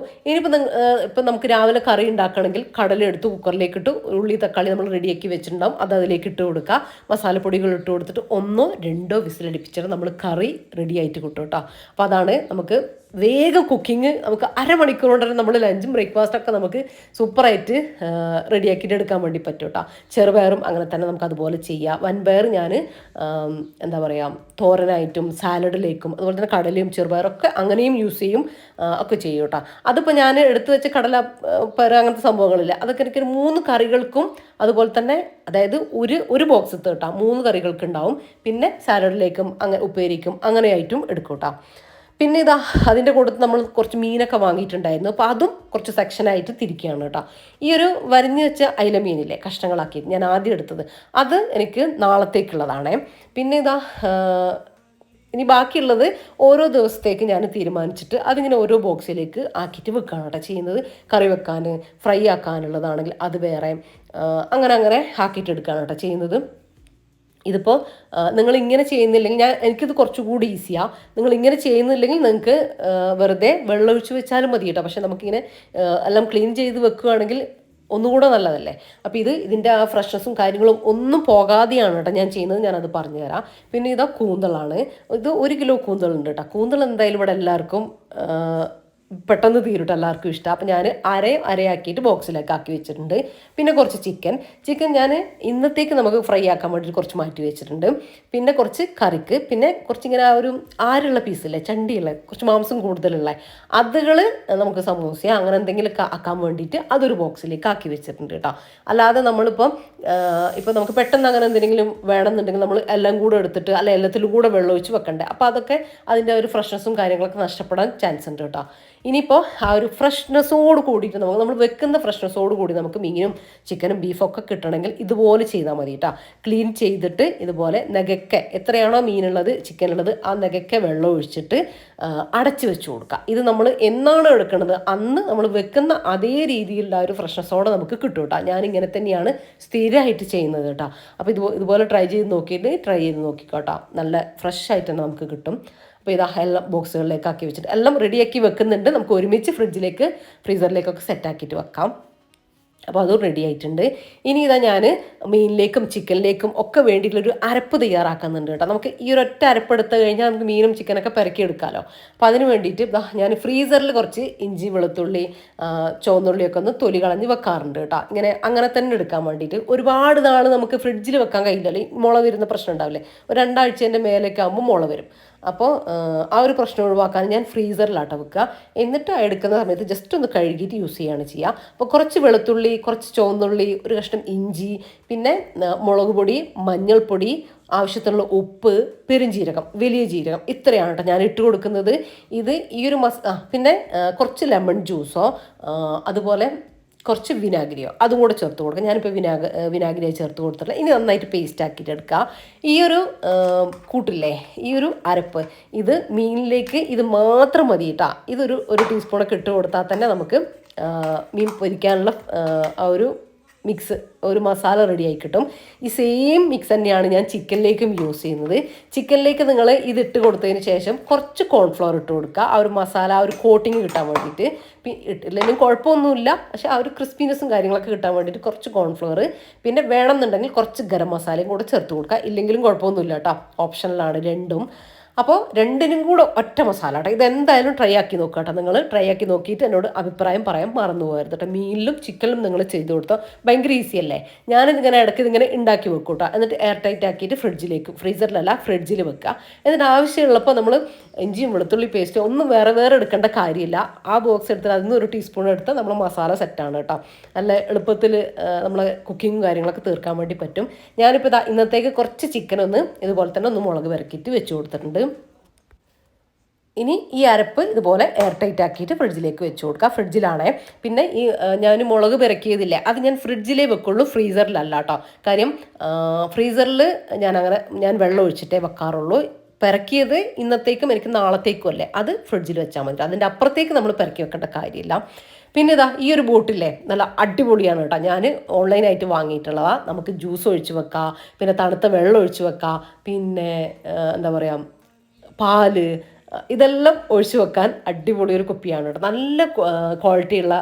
ഇപ്പം നമുക്ക് രാവിലെ കറി ഉണ്ടാക്കണമെങ്കിൽ കടല എടുത്ത് കുക്കറിലേക്ക് ഇട്ട് ഉള്ളി തക്കാളി നമ്മൾ റെഡിയാക്കി വെച്ചിട്ടുണ്ടാവും, അത് അതിലേക്ക് ഇട്ട് കൊടുക്കുക. മസാലപ്പൊടികൾ ഇട്ട് കൊടുത്തിട്ട് 1-2 വിസിലടിപ്പിച്ചിട്ട് നമ്മൾ കറി റെഡി ആയിട്ട് കിട്ടും കേട്ടോ. അപ്പോൾ അതാണ് നമുക്ക് വേഗം കുക്കിങ്. നമുക്ക് അരമണിക്കൂർ കൊണ്ട് തന്നെ നമ്മൾ ലഞ്ചും ബ്രേക്ക്ഫാസ്റ്റൊക്കെ നമുക്ക് സൂപ്പറായിട്ട് റെഡിയാക്കിയിട്ട് എടുക്കാൻ വേണ്ടി പറ്റും കേട്ടോ. ചെറുപയറും അങ്ങനെ തന്നെ നമുക്ക് അതുപോലെ ചെയ്യാം. വൻപയർ ഞാൻ എന്താ പറയുക, തോരനായിട്ടും സാലഡിലേക്കും അതുപോലെ തന്നെ കടലയും ചെറുപയറൊക്കെ അങ്ങനെയും യൂസ് ചെയ്യും, ഒക്കെ ചെയ്യും കേട്ടോ. അതിപ്പോൾ ഞാൻ എടുത്തു വെച്ച കടല പയർ അങ്ങനത്തെ സംഭവങ്ങളില്ല, അതൊക്കെ എനിക്കൊരു 3 കറികൾക്കും അതുപോലെ തന്നെ, അതായത് ഒരു ബോക്സ് കേട്ടോ 3 കറികൾക്ക് ഉണ്ടാവും. പിന്നെ സാലഡിലേക്കും അങ്ങനെ ഉപ്പേരിക്കും അങ്ങനെയായിട്ടും എടുക്കും കേട്ടോ. പിന്നെ ഇതാ അതിൻ്റെ കൂടെ നമ്മൾ കുറച്ച് മീനൊക്കെ വാങ്ങിയിട്ടുണ്ടായിരുന്നു. അപ്പോൾ അതും കുറച്ച് സെക്ഷനായിട്ട് തിരിക്കുകയാണ് കേട്ടോ. ഈ ഒരു വരിഞ്ഞ് വെച്ച അയില മീനില്ലേ കഷ്ണങ്ങളാക്കി ഞാൻ ആദ്യം എടുത്തത്, അത് എനിക്ക് നാളത്തേക്കുള്ളതാണേ. പിന്നെ ഇതാ ഇനി ബാക്കിയുള്ളത് ഓരോ ദിവസത്തേക്ക് ഞാൻ തീരുമാനിച്ചിട്ട് അതിങ്ങനെ ഓരോ ബോക്സിലേക്ക് ആക്കിയിട്ട് വെക്കുകയാണ് കേട്ടോ ചെയ്യുന്നത്. കറി വെക്കാൻ, ഫ്രൈ ആക്കാനുള്ളതാണെങ്കിൽ അത് വേറെ, അങ്ങനെ അങ്ങനെ ആക്കിയിട്ട് എടുക്കുകയാണ് കേട്ടോ ചെയ്യുന്നത്. ഇതിപ്പോൾ നിങ്ങൾ ഇങ്ങനെ ചെയ്യുന്നില്ലെങ്കിൽ എനിക്കിത് കുറച്ചുകൂടി ഈസിയാണ്. നിങ്ങൾ ഇങ്ങനെ ചെയ്യുന്നില്ലെങ്കിൽ നിങ്ങൾക്ക് വെറുതെ വെള്ളമൊഴിച്ച് വെച്ചാലും മതി കേട്ടോ. പക്ഷെ നമുക്കിങ്ങനെ എല്ലാം ക്ലീൻ ചെയ്ത് വെക്കുകയാണെങ്കിൽ ഒന്നുകൂടെ നല്ലതല്ലേ. അപ്പോൾ ഇതിൻ്റെ ആ ഫ്രഷ്നസ്സും കാര്യങ്ങളും ഒന്നും പോകാതെയാണ് കേട്ടോ ഞാൻ ചെയ്യുന്നത്. ഞാനത് പറഞ്ഞു തരാം. പിന്നെ ഇതാ കൂന്തളാണ്. ഇത് 1 കിലോ കൂന്തളുണ്ട് കേട്ടോ. കൂന്തൾ എന്തായാലും ഇവിടെ എല്ലാവർക്കും പെട്ടെന്ന് തീരുട്ട്, എല്ലാവർക്കും ഇഷ്ടം. അപ്പം ഞാൻ അരയാക്കിയിട്ട് ബോക്സിലേക്ക് ആക്കി വെച്ചിട്ടുണ്ട്. പിന്നെ കുറച്ച് ചിക്കൻ ഞാൻ ഇന്നത്തേക്ക് നമുക്ക് ഫ്രൈ ആക്കാൻ വേണ്ടിയിട്ട് കുറച്ച് മാറ്റി വെച്ചിട്ടുണ്ട്. പിന്നെ കുറച്ച് കറിക്ക്, പിന്നെ കുറച്ചിങ്ങനെ ആ ഒരു ആരുള്ള പീസില്ലേ, ചണ്ടിയുള്ള കുറച്ച് മാംസം കൂടുതലുള്ള അതുകൾ നമുക്ക് സമൂസ അങ്ങനെ എന്തെങ്കിലും ആക്കാൻ വേണ്ടിയിട്ട് അതൊരു ബോക്സിലേക്ക് ആക്കി വെച്ചിട്ടുണ്ട് കേട്ടോ. അല്ലാതെ നമ്മളിപ്പം ഇപ്പം നമുക്ക് പെട്ടെന്ന് അങ്ങനെ എന്തെങ്കിലും വേണമെന്നുണ്ടെങ്കിൽ നമ്മൾ എല്ലാം കൂടെ എടുത്തിട്ട് അല്ല എല്ലാത്തിലും കൂടെ വെള്ളം ഒഴിച്ച് വെക്കണ്ടേ. അപ്പോൾ അതൊക്കെ അതിൻ്റെ ഒരു ഫ്രഷ്നസ്സും കാര്യങ്ങളൊക്കെ നഷ്ടപ്പെടാൻ ചാൻസ് ഉണ്ട് കേട്ടോ. ഇനിയിപ്പോൾ ആ ഒരു ഫ്രഷ്നെസ്സോട് കൂടിയിട്ട് നമ്മൾ വെക്കുന്ന ഫ്രഷ്നെസ്സോട് കൂടി നമുക്ക് മീനും ചിക്കനും ബീഫൊക്കെ കിട്ടണമെങ്കിൽ ഇതുപോലെ ചെയ്താൽ മതി കേട്ടോ. ക്ലീൻ ചെയ്തിട്ട് ഇതുപോലെ നഗയ്ക്ക് എത്രയാണോ മീനുള്ളത് ചിക്കനുള്ളത് ആ നഗയ്ക്ക് വെള്ളം ഒഴിച്ചിട്ട് അടച്ചു വെച്ച് കൊടുക്കുക. ഇത് നമ്മൾ എന്നാണോ എടുക്കുന്നത് അന്ന് നമ്മൾ വെക്കുന്ന അതേ രീതിയിലുള്ള ആ ഒരു ഫ്രഷ്നെസ്സോടെ നമുക്ക് കിട്ടും കേട്ടോ. ഞാനിങ്ങനെ തന്നെയാണ് സ്ഥിരമായിട്ട് ചെയ്യുന്നത് കേട്ടോ. അപ്പോൾ ഇതുപോലെ ട്രൈ ചെയ്ത് നോക്കിക്കോട്ടോ. നല്ല ഫ്രഷ് ആയിട്ട് തന്നെ നമുക്ക് കിട്ടും. അപ്പോൾ ഇതാ എല്ലാം ബോക്സുകളിലേക്ക് ആക്കി വെച്ചിട്ട് എല്ലാം റെഡിയാക്കി വെക്കുന്നുണ്ട്. നമുക്ക് ഒരുമിച്ച് ഫ്രീസറിലേക്കൊക്കെ സെറ്റാക്കിയിട്ട് വെക്കാം. അപ്പോൾ അതും റെഡി ആയിട്ടുണ്ട്. ഇനി ഇതാ ഞാൻ മീനിലേക്കും ചിക്കനിലേക്കും ഒക്കെ വേണ്ടിയിട്ടുള്ളൊരു അരപ്പ് തയ്യാറാക്കുന്നുണ്ട് കേട്ടോ. നമുക്ക് ഈ ഒരൊറ്റ അരപ്പ് എടുത്തു കഴിഞ്ഞാൽ നമുക്ക് മീനും ചിക്കനൊക്കെ പെരക്കി എടുക്കാമല്ലോ. അപ്പോൾ അതിന് വേണ്ടിയിട്ട് ഞാൻ ഫ്രീസറിൽ കുറച്ച് ഇഞ്ചി, വെളുത്തുള്ളി, ചുവന്നുള്ളിയൊക്കെ ഒന്ന് തൊലി കളഞ്ഞ് വെക്കാറുണ്ട് കേട്ടോ. അങ്ങനെ തന്നെ എടുക്കാൻ വേണ്ടിയിട്ട്. ഒരുപാട് നാൾ നമുക്ക് ഫ്രിഡ്ജിൽ വെക്കാൻ കഴിയില്ലല്ലോ, മുള വരുന്ന പ്രശ്നം ഉണ്ടാവില്ലേ. ഒരു 2 ആഴ്ചേൻ്റെ മേലേക്ക് ആകുമ്പോൾ മുള വരും. അപ്പോൾ ആ ഒരു പ്രശ്നം ഒഴിവാക്കാൻ ഞാൻ ഫ്രീസറിലാട്ടോ വെക്കുക. എന്നിട്ട് എടുക്കുന്ന സമയത്ത് ജസ്റ്റ് ഒന്ന് കഴുകിയിട്ട് യൂസ് ചെയ്യുകയാണ് ചെയ്യുക. അപ്പോൾ കുറച്ച് വെളുത്തുള്ളി, കുറച്ച് ചുവന്നുള്ളി, ഒരു കഷ്ണം ഇഞ്ചി, പിന്നെ മുളക് പൊടി, മഞ്ഞൾപ്പൊടി, ആവശ്യത്തിനുള്ള ഉപ്പ്, പെരുംജീരകം, വലിയ ജീരകം, ഇത്രയാണ് കേട്ടോ ഞാൻ ഇട്ട് കൊടുക്കുന്നത്. ഇത് ഈ ഒരു പിന്നെ കുറച്ച് ലെമൺ ജ്യൂസോ അതുപോലെ കുറച്ച് വിനാഗിരിയോ അതും കൂടെ ചേർത്ത് കൊടുക്കുക. ഞാനിപ്പോൾ വിനാഗിരിയെ ചേർത്ത് കൊടുത്തിട്ടില്ല. ഇനി നന്നായിട്ട് പേസ്റ്റ് ആക്കിയിട്ട് എടുക്കുക. ഈ ഒരു കൂട്ടില്ലേ, ഈ ഒരു അരപ്പ് ഇത് മീനിലേക്ക് ഇത് മാത്രം മതി കേട്ടോ. ഒരു ടീസ്പൂണൊക്കെ ഇട്ട് കൊടുത്താൽ തന്നെ നമുക്ക് മീൻ പൊരിക്കാനുള്ള ആ ഒരു മിക്സ്, ഒരു മസാല റെഡി ആയി കിട്ടും. ഈ സെയിം മിക്സ് തന്നെയാണ് ഞാൻ ചിക്കനിലേക്കും യൂസ് ചെയ്യുന്നത്. ചിക്കനിലേക്ക് നിങ്ങൾ ഇതിട്ട് കൊടുത്തതിന് ശേഷം കുറച്ച് കോൺഫ്ലവർ ഇട്ട് കൊടുക്കുക. ആ ഒരു മസാല, ആ ഒരു കോട്ടിങ് കിട്ടാൻ വേണ്ടിയിട്ട്. ഇട്ടില്ലെങ്കിലും കുഴപ്പമൊന്നുമില്ല, പക്ഷേ ആ ഒരു ക്രിസ്പിനെസ്സും കാര്യങ്ങളൊക്കെ കിട്ടാൻ വേണ്ടിയിട്ട് കുറച്ച് കോൺഫ്ലവർ, പിന്നെ വേണമെന്നുണ്ടെങ്കിൽ കുറച്ച് ഗരം മസാലയും കൂടെ ചേർത്ത് കൊടുക്കുക. ഇല്ലെങ്കിലും കുഴപ്പമൊന്നുമില്ല കേട്ടോ, ഓപ്ഷണലാണ് രണ്ടും. അപ്പോൾ രണ്ടിനും കൂടെ ഒറ്റ മസാല കേട്ടോ. ഇതെന്തായാലും ട്രൈ ആക്കി നോക്കുക കേട്ടോ. നിങ്ങൾ ട്രൈ ആക്കി നോക്കിയിട്ട് എന്നോട് അഭിപ്രായം പറയാൻ മറന്നു പോകരുത് കേട്ടോ. മീനിലും ചിക്കനിലും നിങ്ങൾ ചെയ്ത് കൊടുത്തോ, ഭയങ്കര ഈസി അല്ലേ. ഞാനിതിങ്ങനെ ഇടയ്ക്ക് ഇതിങ്ങനെ ഉണ്ടാക്കി വെക്കും കേട്ടോ. എന്നിട്ട് എയർ ടൈറ്റ് ആക്കിയിട്ട് ഫ്രീസറിലല്ല ഫ്രിഡ്ജിൽ വെക്കുക. എന്നിട്ട് ആവശ്യമുള്ളപ്പോൾ നമ്മൾ ഇഞ്ചിയും വെളുത്തുള്ളി പേസ്റ്റ് ഒന്നും വേറെ എടുക്കേണ്ട കാര്യമില്ല. ആ ബോക്സ് എടുത്തിട്ട് അതിൽ നിന്ന് ഒരു ടീസ്പൂൺ എടുത്ത് നമ്മൾ മസാല സെറ്റാണ് കേട്ടോ. നല്ല എളുപ്പത്തിൽ നമ്മളെ കുക്കിങ്ങും കാര്യങ്ങളൊക്കെ തീർക്കാൻ വേണ്ടി പറ്റും. ഞാനിപ്പോൾ ഇന്നത്തേക്ക് കുറച്ച് ചിക്കൻ ഇതുപോലെ തന്നെ മുളക് പെരക്കിയിട്ട് വെച്ച് കൊടുത്തിട്ടുണ്ട്. ഇനി ഈ അരപ്പ് ഇതുപോലെ എയർ ടൈറ്റ് ആക്കിയിട്ട് ഫ്രിഡ്ജിലേക്ക് വെച്ച് കൊടുക്കുക. ഫ്രിഡ്ജിലാണേ. പിന്നെ ഞാൻ മുളക് പെരക്കിയതില്ലേ അത് ഞാൻ ഫ്രിഡ്ജിലേ വെക്കുള്ളൂ, ഫ്രീസറിലല്ല കേട്ടോ. കാര്യം ഫ്രീസറിൽ ഞാൻ വെള്ളം ഒഴിച്ചിട്ടേ വെക്കാറുള്ളൂ. പെരക്കിയത് ഇന്നത്തേക്കും എനിക്ക് നാളത്തേക്കും അല്ലേ, അത് ഫ്രിഡ്ജിൽ വെച്ചാൽ മതി. അതിൻ്റെ അപ്പുറത്തേക്ക് നമ്മൾ പെരക്കി വെക്കേണ്ട കാര്യമില്ല. പിന്നെ ഈ ഒരു ബോട്ടില്ലേ നല്ല അടിപൊളിയാണ് കേട്ടോ. ഞാൻ ഓൺലൈനായിട്ട് വാങ്ങിയിട്ടുള്ളതാണ്. നമുക്ക് ജ്യൂസ് ഒഴിച്ച് വെക്കാം, പിന്നെ തണുത്ത വെള്ളം ഒഴിച്ച് വെക്കാം, പിന്നെ എന്താ പറയുക പാല്, ഇതെല്ലാം ഒഴിച്ചു വെക്കാൻ അടിപൊളി ഒരു കുപ്പിയാണ് കേട്ടോ. നല്ല ക്വാളിറ്റിയുള്ള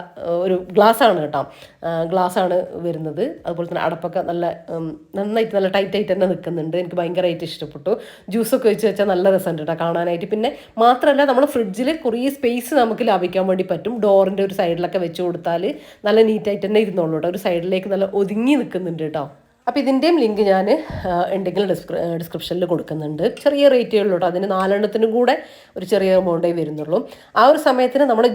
ഒരു ഗ്ലാസ്സാണ് കേട്ടോ. ഗ്ലാസ്സാണ് വരുന്നത്. അതുപോലെ തന്നെ അടപ്പൊക്കെ നന്നായിട്ട് നല്ല ടൈറ്റായിട്ട് തന്നെ നിൽക്കുന്നുണ്ട്. എനിക്ക് ഭയങ്കരമായിട്ട് ഇഷ്ടപ്പെട്ടു. ജ്യൂസൊക്കെ ഒഴിച്ച് വെച്ചാൽ നല്ല രസമുണ്ട് കേട്ടോ കാണാനായിട്ട്. പിന്നെ മാത്രമല്ല നമ്മൾ ഫ്രിഡ്ജിൽ കുറേ സ്പേസ് നമുക്ക് ലാഭിക്കാൻ വേണ്ടി പറ്റും. ഡോറിൻ്റെ ഒരു സൈഡിലൊക്കെ വെച്ച് കൊടുത്താൽ നല്ല നീറ്റായിട്ട് തന്നെ ഇരുന്നോളൂ കേട്ടോ. ഒരു സൈഡിലേക്ക് നല്ല ഒതുങ്ങി നിൽക്കുന്നുണ്ട് കേട്ടോ. അപ്പോൾ ഇതിൻ്റെയും ലിങ്ക് ഞാൻ എന്തെങ്കിലും ഡിസ്ക്രിപ്ഷനിൽ കൊടുക്കുന്നുണ്ട്. ചെറിയ റേറ്റേ ഉള്ളൂ കേട്ടോ. അതിന് 4 കൂടെ ഒരു ചെറിയ എമൗണ്ടേ വരുന്നുള്ളൂ. ആ ഒരു സമയത്തിന് നമ്മുടെ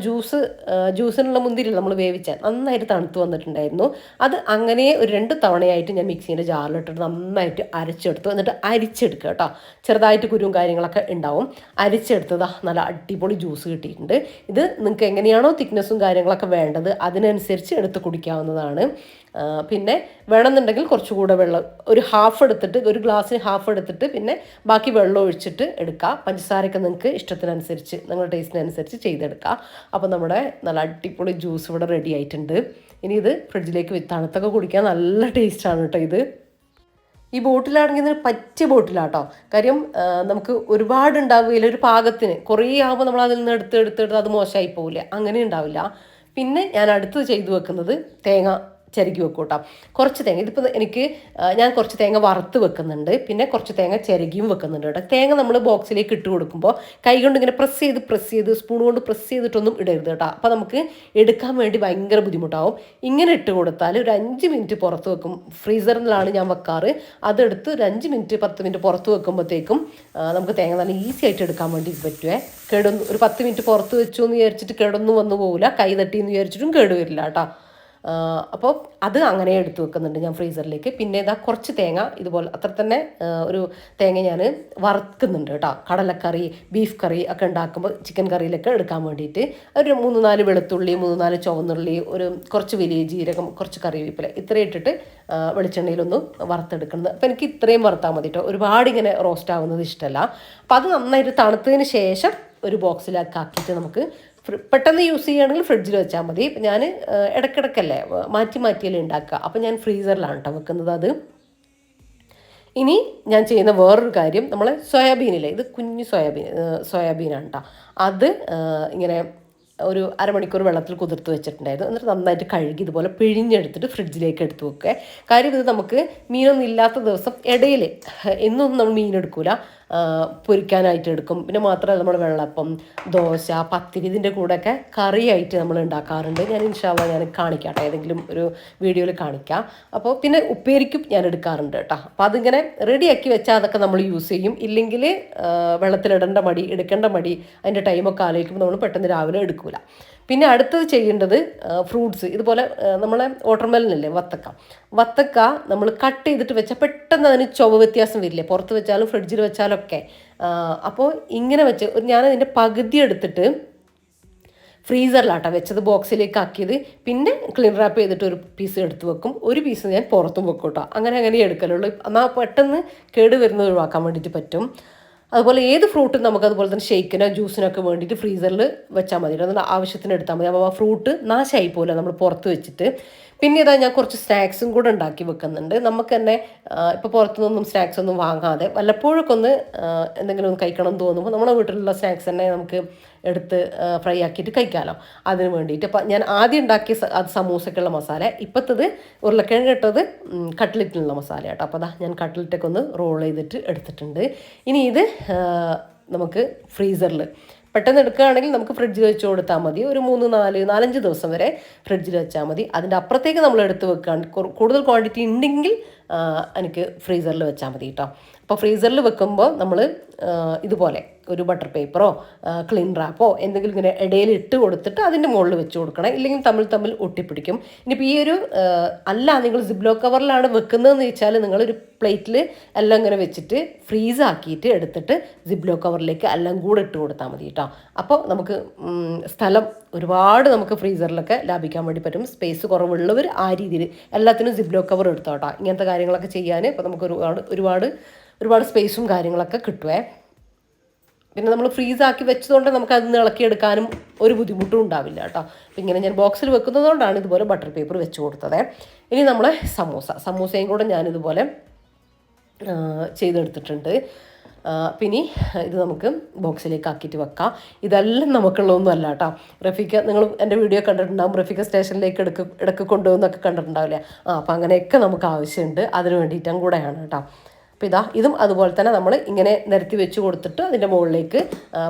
ജ്യൂസിനുള്ള മുന്തിരി നമ്മൾ വേവിച്ചാൽ നന്നായിട്ട് തണുത്ത് വന്നിട്ടുണ്ടായിരുന്നു. അത് അങ്ങനെ ഒരു 2 തവണയായിട്ട് ഞാൻ മിക്സീൻ്റെ ജാറിലിട്ടിട്ട് നന്നായിട്ട് അരച്ചെടുത്തു. എന്നിട്ട് അരിച്ചെടുക്കുക കേട്ടോ. ചെറുതായിട്ട് കുരുവും കാര്യങ്ങളൊക്കെ ഉണ്ടാവും. അരിച്ചെടുത്തതാ നല്ല അടിപൊളി ജ്യൂസ് കിട്ടിയിട്ടുണ്ട്. ഇത് നിങ്ങൾക്ക് എങ്ങനെയാണോ തിക്നെസ്സും കാര്യങ്ങളൊക്കെ വേണ്ടത് അതിനനുസരിച്ച് എടുത്ത് കുടിക്കാവുന്നതാണ്. പിന്നെ വേണമെന്നുണ്ടെങ്കിൽ കുറച്ചുകൂടെ വെള്ളം ഒരു ഹാഫ് എടുത്തിട്ട്, ഒരു ഗ്ലാസ്സിന് ഹാഫ് എടുത്തിട്ട് പിന്നെ ബാക്കി വെള്ളം ഒഴിച്ചിട്ട് എടുക്കുക. പഞ്ചസാരയൊക്കെ നിങ്ങൾക്ക് ഇഷ്ടത്തിനനുസരിച്ച്, നിങ്ങളുടെ ടേസ്റ്റിനനുസരിച്ച് ചെയ്തെടുക്കുക. അപ്പോൾ നമ്മുടെ നല്ല അടിപൊളി ജ്യൂസ് ഇവിടെ റെഡി ആയിട്ടുണ്ട്. ഇനി ഇത് ഫ്രിഡ്ജിലേക്ക് തണുത്തൊക്കെ കുടിക്കാൻ നല്ല ടേസ്റ്റാണ് കേട്ടോ ഇത്. ഈ ബോട്ടിലാണെങ്കിൽ ഇതിന് പറ്റിയ ബോട്ടിലാട്ടോ. കാര്യം നമുക്ക് ഒരുപാട് ഉണ്ടാവുകയില്ല, ഒരു പാകത്തിന്. കുറേ ആകുമ്പോൾ നമ്മൾ അതിൽ നിന്ന് എടുത്ത് അത് മോശമായി പോവില്ല, അങ്ങനെ ഉണ്ടാവില്ല. പിന്നെ ഞാൻ അടുത്ത് ചെയ്തു വെക്കുന്നത് തേങ്ങ ചിരകി വെക്കും കേട്ടോ. കുറച്ച് തേങ്ങ, ഇതിപ്പോൾ എനിക്ക് ഞാൻ കുറച്ച് തേങ്ങ വറുത്ത് വെക്കുന്നുണ്ട്, പിന്നെ കുറച്ച് തേങ്ങ ചിരകിയും വെക്കുന്നുണ്ട് കേട്ടോ. തേങ്ങ നമ്മൾ ബോക്സിലേക്ക് ഇട്ട് കൊടുക്കുമ്പോൾ കൈ കൊണ്ട് ഇങ്ങനെ പ്രസ് ചെയ്ത് സ്പൂൺ കൊണ്ട് പ്രസ് ചെയ്തിട്ടൊന്നും ഇടരുത് കേട്ടോ. അപ്പോൾ നമുക്ക് എടുക്കാൻ വേണ്ടി ഭയങ്കര ബുദ്ധിമുട്ടാവും. ഇങ്ങനെ ഇട്ട് കൊടുത്താൽ ഒരു 5 മിനിറ്റ് പുറത്ത് വെക്കും. ഫ്രീസറിലാണ് ഞാൻ വെക്കാറ്. അതെടുത്ത് ഒരു 5 മിനിറ്റ് 10 മിനിറ്റ് പുറത്ത് വെക്കുമ്പോഴത്തേക്കും നമുക്ക് തേങ്ങ നല്ല ഈസി ആയിട്ട് എടുക്കാൻ വേണ്ടി പറ്റുമേ. ഒരു 10 മിനിറ്റ് പുറത്ത് വെച്ചു എന്ന് വിചാരിച്ചിട്ട് കേടൊന്നും വന്നു പോകില്ല, കൈ തട്ടിയെന്ന് വിചാരിച്ചിട്ടും കേട് വരില്ല കേട്ടോ. അപ്പോൾ അത് അങ്ങനെ എടുത്ത് വെക്കുന്നുണ്ട് ഞാൻ ഫ്രീസറിലേക്ക്. പിന്നെ ഇതാ കുറച്ച് തേങ്ങ ഇതുപോലെ അത്ര തന്നെ ഒരു തേങ്ങ ഞാൻ വറുക്കുന്നുണ്ട് കേട്ടോ. കടലക്കറി, ബീഫ് കറി ഒക്കെ ഉണ്ടാക്കുമ്പോൾ ചിക്കൻ കറിയിലൊക്കെ എടുക്കാൻ വേണ്ടിയിട്ട് ഒരു 3-4 വെളുത്തുള്ളി, 3-4 ചുവന്നുള്ളി, ഒരു കുറച്ച് വലിയ ജീരകം, കുറച്ച് കറിവേപ്പില ഇത്രയും ഇട്ടിട്ട് വെളിച്ചെണ്ണയിലൊന്ന് വറുത്തെടുക്കുന്നത്. അപ്പോൾ എനിക്ക് ഇത്രയും വറുത്താൽ മതി കേട്ടോ. ഒരുപാട് ഇങ്ങനെ റോസ്റ്റ് ആവുന്നത് ഇഷ്ടമല്ല. അപ്പോൾ അത് നന്നായിട്ട് തണുത്തതിന് ശേഷം ഒരു ബോക്സിലൊക്കെ ആക്കിയിട്ട് നമുക്ക് പെട്ടെന്ന് യൂസ് ചെയ്യുകയാണെങ്കിൽ ഫ്രിഡ്ജിൽ വെച്ചാൽ മതി. ഇപ്പം ഞാൻ ഇടയ്ക്കിടയ്ക്കല്ലേ മാറ്റിയല്ലേ ഉണ്ടാക്കുക. അപ്പം ഞാൻ ഫ്രീസറിലാണ് കേട്ടോ വെക്കുന്നത് അത്. ഇനി ഞാൻ ചെയ്യുന്ന വേറൊരു കാര്യം, നമ്മളെ സോയാബീനില്ലേ, ഇത് കുഞ്ഞു സോയാബീനാണ് കേട്ടോ. അത് ഇങ്ങനെ ഒരു അരമണിക്കൂർ വെള്ളത്തിൽ കുതിർത്ത് വെച്ചിട്ടുണ്ടായിരുന്നു. എന്നിട്ട് നന്നായിട്ട് കഴുകി ഇതുപോലെ പിഴിഞ്ഞെടുത്തിട്ട് ഫ്രിഡ്ജിലേക്ക് എടുത്ത് വെക്കുക. കാര്യം ഇത് നമുക്ക് മീനൊന്നും ഇല്ലാത്ത ദിവസം ഇടയിൽ എന്നൊന്നും നമ്മൾ മീൻ എടുക്കില്ല, പൊരിക്കാനായിട്ട് എടുക്കും. പിന്നെ മാത്രമല്ല നമ്മൾ വെള്ളപ്പം, ദോശ, പത്തിരി ഇതിൻ്റെ കൂടെയൊക്കെ കറിയായിട്ട് നമ്മൾ ഉണ്ടാക്കാറുണ്ട്. ഞാൻ ഇൻഷാല്ലാ ഞാൻ കാണിക്കാം കേട്ടോ, ഏതെങ്കിലും ഒരു വീഡിയോയിൽ കാണിക്കാം. അപ്പോൾ പിന്നെ ഉപ്പേരിക്കും ഞാൻ എടുക്കാറുണ്ട് കേട്ടോ. അപ്പോൾ അതിങ്ങനെ റെഡിയാക്കി വെച്ചാൽ അതൊക്കെ നമ്മൾ യൂസ് ചെയ്യും. ഇല്ലെങ്കിൽ വെള്ളത്തിലിടേണ്ട മടി, എടുക്കേണ്ട മടി, അതിൻ്റെ ടൈമൊക്കെ ആലോചിക്കുമ്പോൾ നമ്മൾ പെട്ടെന്ന് രാവിലെ എടുക്കില്ല. പിന്നെ അടുത്തത് ചെയ്യേണ്ടത് ഫ്രൂട്ട്സ്. ഇതുപോലെ നമ്മളെ വാട്ടർമെലനല്ലേ, വത്തക്ക നമ്മൾ കട്ട് ചെയ്തിട്ട് വെച്ചാൽ പെട്ടെന്ന് അതിന് ചുവ വ്യത്യാസം വരില്ലേ, പുറത്ത് വെച്ചാലും ഫ്രിഡ്ജിൽ വെച്ചാലൊക്കെ. അപ്പോൾ ഇങ്ങനെ വെച്ച് ഞാനതിൻ്റെ പകുതി എടുത്തിട്ട് ഫ്രീസറിലാട്ടോ വെച്ചത്, ബോക്സിലേക്ക് ആക്കിയത്. പിന്നെ ക്ലീൻ റാപ്പ് ചെയ്തിട്ട് ഒരു പീസ് എടുത്ത് വെക്കും, ഒരു പീസ് ഞാൻ പുറത്തും വെക്കും കേട്ടോ. അങ്ങനെ എടുക്കലുള്ളൂ. എന്നാൽ പെട്ടെന്ന് കേട് വരുന്നത് ഒഴിവാക്കാൻ വേണ്ടിയിട്ട് പറ്റും. അതുപോലെ ഏത് ഫ്രൂട്ടും നമുക്ക് അതുപോലെ തന്നെ ഷേക്കിനോ ജ്യൂസിനൊക്കെ വേണ്ടിയിട്ട് ഫ്രീസറിൽ വെച്ചാൽ മതി, അതിന് ആവശ്യത്തിന് എടുത്താൽ മതി. അപ്പോൾ ആ ഫ്രൂട്ട് നാശമായി പോലെ നമ്മൾ പുറത്ത് വെച്ചിട്ട്. പിന്നെ ഇതാ ഞാൻ കുറച്ച് സ്നാക്സും കൂടെ ഉണ്ടാക്കി വെക്കുന്നുണ്ട്. നമുക്ക് തന്നെ ഇപ്പോൾ പുറത്തുനിന്നൊന്നും സ്നാക്സ് ഒന്നും വാങ്ങാതെ വല്ലപ്പോഴൊക്കെ ഒന്ന് എന്തെങ്കിലും ഒന്ന് കഴിക്കണം എന്ന് തോന്നുമ്പോൾ നമ്മുടെ വീട്ടിലുള്ള സ്നാക്സ് തന്നെ നമുക്ക് എടുത്ത് ഫ്രൈ ആക്കിയിട്ട് കഴിക്കാമല്ലോ. അതിന് വേണ്ടിയിട്ട് അപ്പോൾ ഞാൻ ആദ്യം ഉണ്ടാക്കിയ അത് സമൂസക്കുള്ള മസാല, ഇപ്പോഴത്തത് ഉരുളക്കിഴങ്ങ് ഇട്ടത് കട്ട്ലറ്റിനുള്ള മസാല കേട്ടോ. അപ്പോൾ അതാ ഞാൻ കട്ട്ലറ്റൊക്കെ ഒന്ന് റോൾ ചെയ്തിട്ട് എടുത്തിട്ടുണ്ട്. ഇനി ഇത് നമുക്ക് ഫ്രീസറിൽ പെട്ടെന്ന് എടുക്കുകയാണെങ്കിൽ നമുക്ക് ഫ്രിഡ്ജിൽ വെച്ച് കൊടുത്താൽ മതി. ഒരു 3-4-5 ദിവസം വരെ ഫ്രിഡ്ജിൽ വെച്ചാൽ മതി. അതിൻ്റെ അപ്പുറത്തേക്ക് നമ്മൾ എടുത്ത് വെക്കുകയാണെങ്കിൽ കൂടുതൽ ക്വാണ്ടിറ്റി ഉണ്ടെങ്കിൽ എനിക്ക് ഫ്രീസറിൽ വെച്ചാൽ മതി കേട്ടോ. അപ്പോൾ ഫ്രീസറിൽ വെക്കുമ്പോൾ നമ്മൾ ഇതുപോലെ ഒരു ബട്ടർ പേപ്പറോ ക്ലീൻ റാപ്പോ എന്തെങ്കിലും ഇങ്ങനെ ഇടയിൽ ഇട്ട് കൊടുത്തിട്ട് അതിൻ്റെ മുകളിൽ വെച്ച് കൊടുക്കണം. ഇല്ലെങ്കിൽ തമ്മിൽ ഒട്ടിപ്പിടിക്കും. ഇനിയിപ്പോൾ ഈ ഒരു നിങ്ങൾ സിബ്ലോ കവറിലാണ് വെക്കുന്നതെന്ന് വെച്ചാൽ നിങ്ങളൊരു പ്ലേറ്റിൽ എല്ലാം ഇങ്ങനെ വെച്ചിട്ട് ഫ്രീസാക്കിയിട്ട് എടുത്തിട്ട് സിബ്ലോ കവറിലേക്ക് എല്ലാം കൂടെ ഇട്ട് കൊടുത്താൽ മതി കേട്ടോ. അപ്പോൾ നമുക്ക് സ്ഥലം ഒരുപാട് നമുക്ക് ഫ്രീസറിലൊക്കെ ലാഭിക്കാൻ വേണ്ടി പറ്റും. സ്പേസ് കുറവുള്ളവർ ആ രീതിയിൽ എല്ലാത്തിനും സിബ്ലോ കവർ എടുത്തോ കേട്ടോ. ഇങ്ങനത്തെ കാര്യങ്ങളൊക്കെ ചെയ്യാൻ ഇപ്പോൾ നമുക്ക് ഒരുപാട് സ്പേസും കാര്യങ്ങളൊക്കെ കിട്ടുമേ. പിന്നെ നമ്മൾ ഫ്രീസാക്കി വെച്ചതുകൊണ്ട് നമുക്ക് അതിൽ നിന്ന് ഇളക്കിയെടുക്കാനും ഒരു ബുദ്ധിമുട്ടും ഉണ്ടാവില്ല കേട്ടോ. അപ്പം ഇങ്ങനെ ഞാൻ ബോക്സിൽ വെക്കുന്നതുകൊണ്ടാണ് ഇതുപോലെ ബട്ടർ പേപ്പർ വെച്ച് കൊടുത്തത്. ഇനി നമ്മളെ സമൂസയും കൂടെ ഞാനിതുപോലെ ചെയ്തെടുത്തിട്ടുണ്ട്. പിന്നെ ഇത് നമുക്ക് ബോക്സിലേക്ക് ആക്കിയിട്ട് വെക്കാം. ഇതെല്ലാം നമുക്കുള്ളതൊന്നും അല്ല കേട്ടോ. റഫീഖ, നിങ്ങൾ എൻ്റെ വീഡിയോ കണ്ടിട്ടുണ്ടാകും, റഫീഖ സ്റ്റേഷനിലേക്ക് ഇടയ്ക്ക് കൊണ്ടുപോകുന്നൊക്കെ കണ്ടിട്ടുണ്ടാവില്ലേ. അപ്പം അങ്ങനെയൊക്കെ നമുക്ക് ആവശ്യമുണ്ട്, അതിന് വേണ്ടിയിട്ടും കൂടെയാണ് കേട്ടോ. അപ്പോൾ ഇതും അതുപോലെ തന്നെ നമ്മൾ ഇങ്ങനെ നിരത്തി വെച്ച് കൊടുത്തിട്ട് അതിൻ്റെ മുകളിലേക്ക്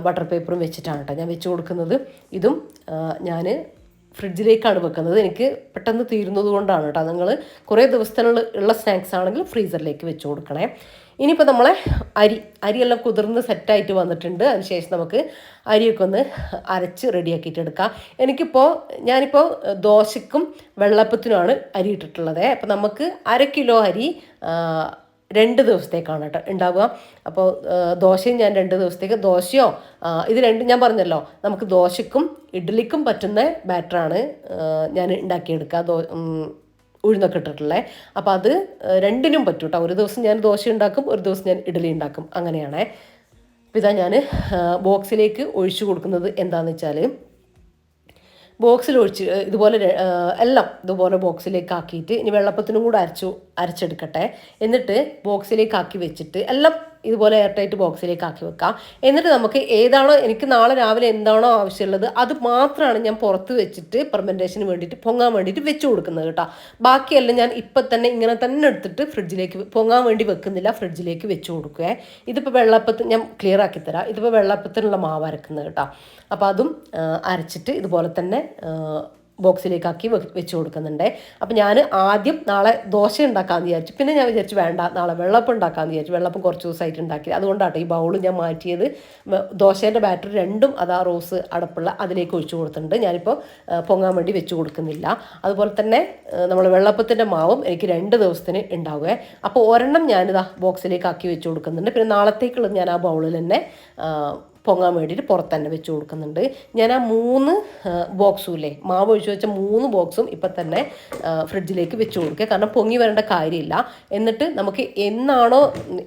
ബട്ടർ പേപ്പറും വെച്ചിട്ടാണ് കേട്ടോ ഞാൻ വെച്ച് കൊടുക്കുന്നത്. ഇതും ഞാൻ ഫ്രിഡ്ജിലേക്കാണ് വെക്കുന്നത്, എനിക്ക് പെട്ടെന്ന് തീരുന്നത് കൊണ്ടാണ് കേട്ടോ. നിങ്ങൾ കുറേ ദിവസത്തിനുള്ള സ്നാക്സ് ആണെങ്കിൽ ഫ്രീസറിലേക്ക് വെച്ച് കൊടുക്കണേ. ഇനിയിപ്പോൾ നമ്മളെ അരിയെല്ലാം കുതിർന്ന് സെറ്റായിട്ട് വന്നിട്ടുണ്ട്. അതിനുശേഷം നമുക്ക് അരിയൊക്കെ ഒന്ന് അരച്ച് റെഡിയാക്കിയിട്ട് എടുക്കാം. ഞാനിപ്പോൾ ദോശയ്ക്കും വെള്ളപ്പത്തിനുമാണ് അരി ഇട്ടിട്ടുള്ളത്. അപ്പോൾ നമുക്ക് 1 കിലോ അരി 2 ദിവസത്തേക്കാണ് കേട്ടോ ഉണ്ടാവുക. അപ്പോൾ ദോശയും ഞാൻ 2 ദിവസത്തേക്ക്, ദോശയോ ഇത് രണ്ടും ഞാൻ പറഞ്ഞല്ലോ, നമുക്ക് ദോശയ്ക്കും ഇഡ്ഡലിക്കും പറ്റുന്ന ബാറ്ററാണ് ഞാൻ ഉണ്ടാക്കിയെടുക്കുക. ഉഴുന്നൊക്കെ ഇട്ടിട്ടുള്ളത്. അപ്പോൾ അത് രണ്ടിനും പറ്റും കേട്ടോ. ഒരു ദിവസം ഞാൻ ദോശ ഉണ്ടാക്കും, ഒരു ദിവസം ഞാൻ ഇഡ്ഡലി ഉണ്ടാക്കും, അങ്ങനെയാണേ. അപ്പോൾ ഇതാ ഞാൻ ബോക്സിലേക്ക് ഒഴിച്ചു കൊടുക്കുന്നത് എന്താണെന്ന് വെച്ചാൽ, ബോക്സിൽ ഒഴിച്ച് ഇതുപോലെ എല്ലാം ഇതുപോലെ ബോക്സിലേക്ക് ആക്കിയിട്ട് ഇനി വെള്ളപ്പത്തിനും കൂടെ അരച്ചെടുക്കട്ടെ. എന്നിട്ട് ബോക്സിലേക്ക് ആക്കി വെച്ചിട്ട് എല്ലാം ഇതുപോലെ എയർ ടൈറ്റ് ബോക്സിലേക്ക് ആക്കി വെക്കാം. എന്നിട്ട് നമുക്ക് ഏതാണോ എനിക്ക് നാളെ രാവിലെ എന്താണോ ആവശ്യമുള്ളത് അത് മാത്രമാണ് ഞാൻ പുറത്ത് വെച്ചിട്ട് ഫെർമെൻറ്റേഷന് വേണ്ടിയിട്ട് പൊങ്ങാൻ വേണ്ടിയിട്ട് വെച്ച് കൊടുക്കുന്നത് കേട്ടോ. ബാക്കിയെല്ലാം ഞാൻ ഇപ്പം തന്നെ ഇങ്ങനെ തന്നെ എടുത്തിട്ട് ഫ്രിഡ്ജിലേക്ക് പൊങ്ങാൻ വേണ്ടി വെക്കുന്നില്ല, ഫ്രിഡ്ജിലേക്ക് വെച്ച് കൊടുക്കുക. ഇതിപ്പോൾ വെള്ളപ്പത്തിന് ഞാൻ ക്ലിയർ ആക്കി തരാം. ഇതിപ്പോൾ വെള്ളപ്പത്തിനുള്ള മാവ് അരക്കുന്നത് കേട്ടോ. അപ്പോൾ അതും അരച്ചിട്ട് ഇതുപോലെ തന്നെ ബോക്സിലേക്കാക്കി വെച്ച് കൊടുക്കുന്നുണ്ട്. അപ്പോൾ ഞാൻ ആദ്യം നാളെ ദോശ ഉണ്ടാക്കാമെന്ന് വിചാരിച്ചു. പിന്നെ ഞാൻ വിചാരിച്ചു വേണ്ട, നാളെ വെള്ളപ്പം ഉണ്ടാക്കാമെന്ന് വിചാരിച്ചു. വെള്ളപ്പം കുറച്ച് ദിവസമായിട്ട് ഉണ്ടാക്കി, അതുകൊണ്ടാട്ടോ ഈ ബൗൾ ഞാൻ മാറ്റിയത്. ദോശേൻ്റെ ബാറ്റർ രണ്ടും അതാ റോസ് അടപ്പുള്ള അതിലേക്ക് ഒഴിച്ചു കൊടുത്തിട്ടുണ്ട്. ഞാനിപ്പോൾ പൊങ്ങാൻ വേണ്ടി വെച്ച് കൊടുക്കുന്നില്ല. അതുപോലെ തന്നെ നമ്മൾ വെള്ളപ്പത്തിൻ്റെ മാവും എനിക്ക് 2 ദിവസത്തിന് ഉണ്ടാവുക. അപ്പോൾ ഒരെണ്ണം ഞാനിതാ ബോക്സിലേക്ക് ആക്കി വെച്ച് കൊടുക്കുന്നുണ്ട്. പിന്നെ നാളത്തേക്കുള്ളത് ഞാൻ ആ ബൗളിൽ തന്നെ പൊങ്ങാൻ വേണ്ടിയിട്ട് പുറത്ത് തന്നെ വെച്ച് കൊടുക്കുന്നുണ്ട്. ഞാൻ ആ 3 ബോക്സും ഇല്ലേ, മാവ് ഒഴിച്ച് വെച്ച 3 ബോക്സും ഇപ്പം തന്നെ ഫ്രിഡ്ജിലേക്ക് വെച്ച് കൊടുക്കുക. കാരണം പൊങ്ങി വരേണ്ട കാര്യമില്ല. എന്നിട്ട് നമുക്ക് എന്നാണോ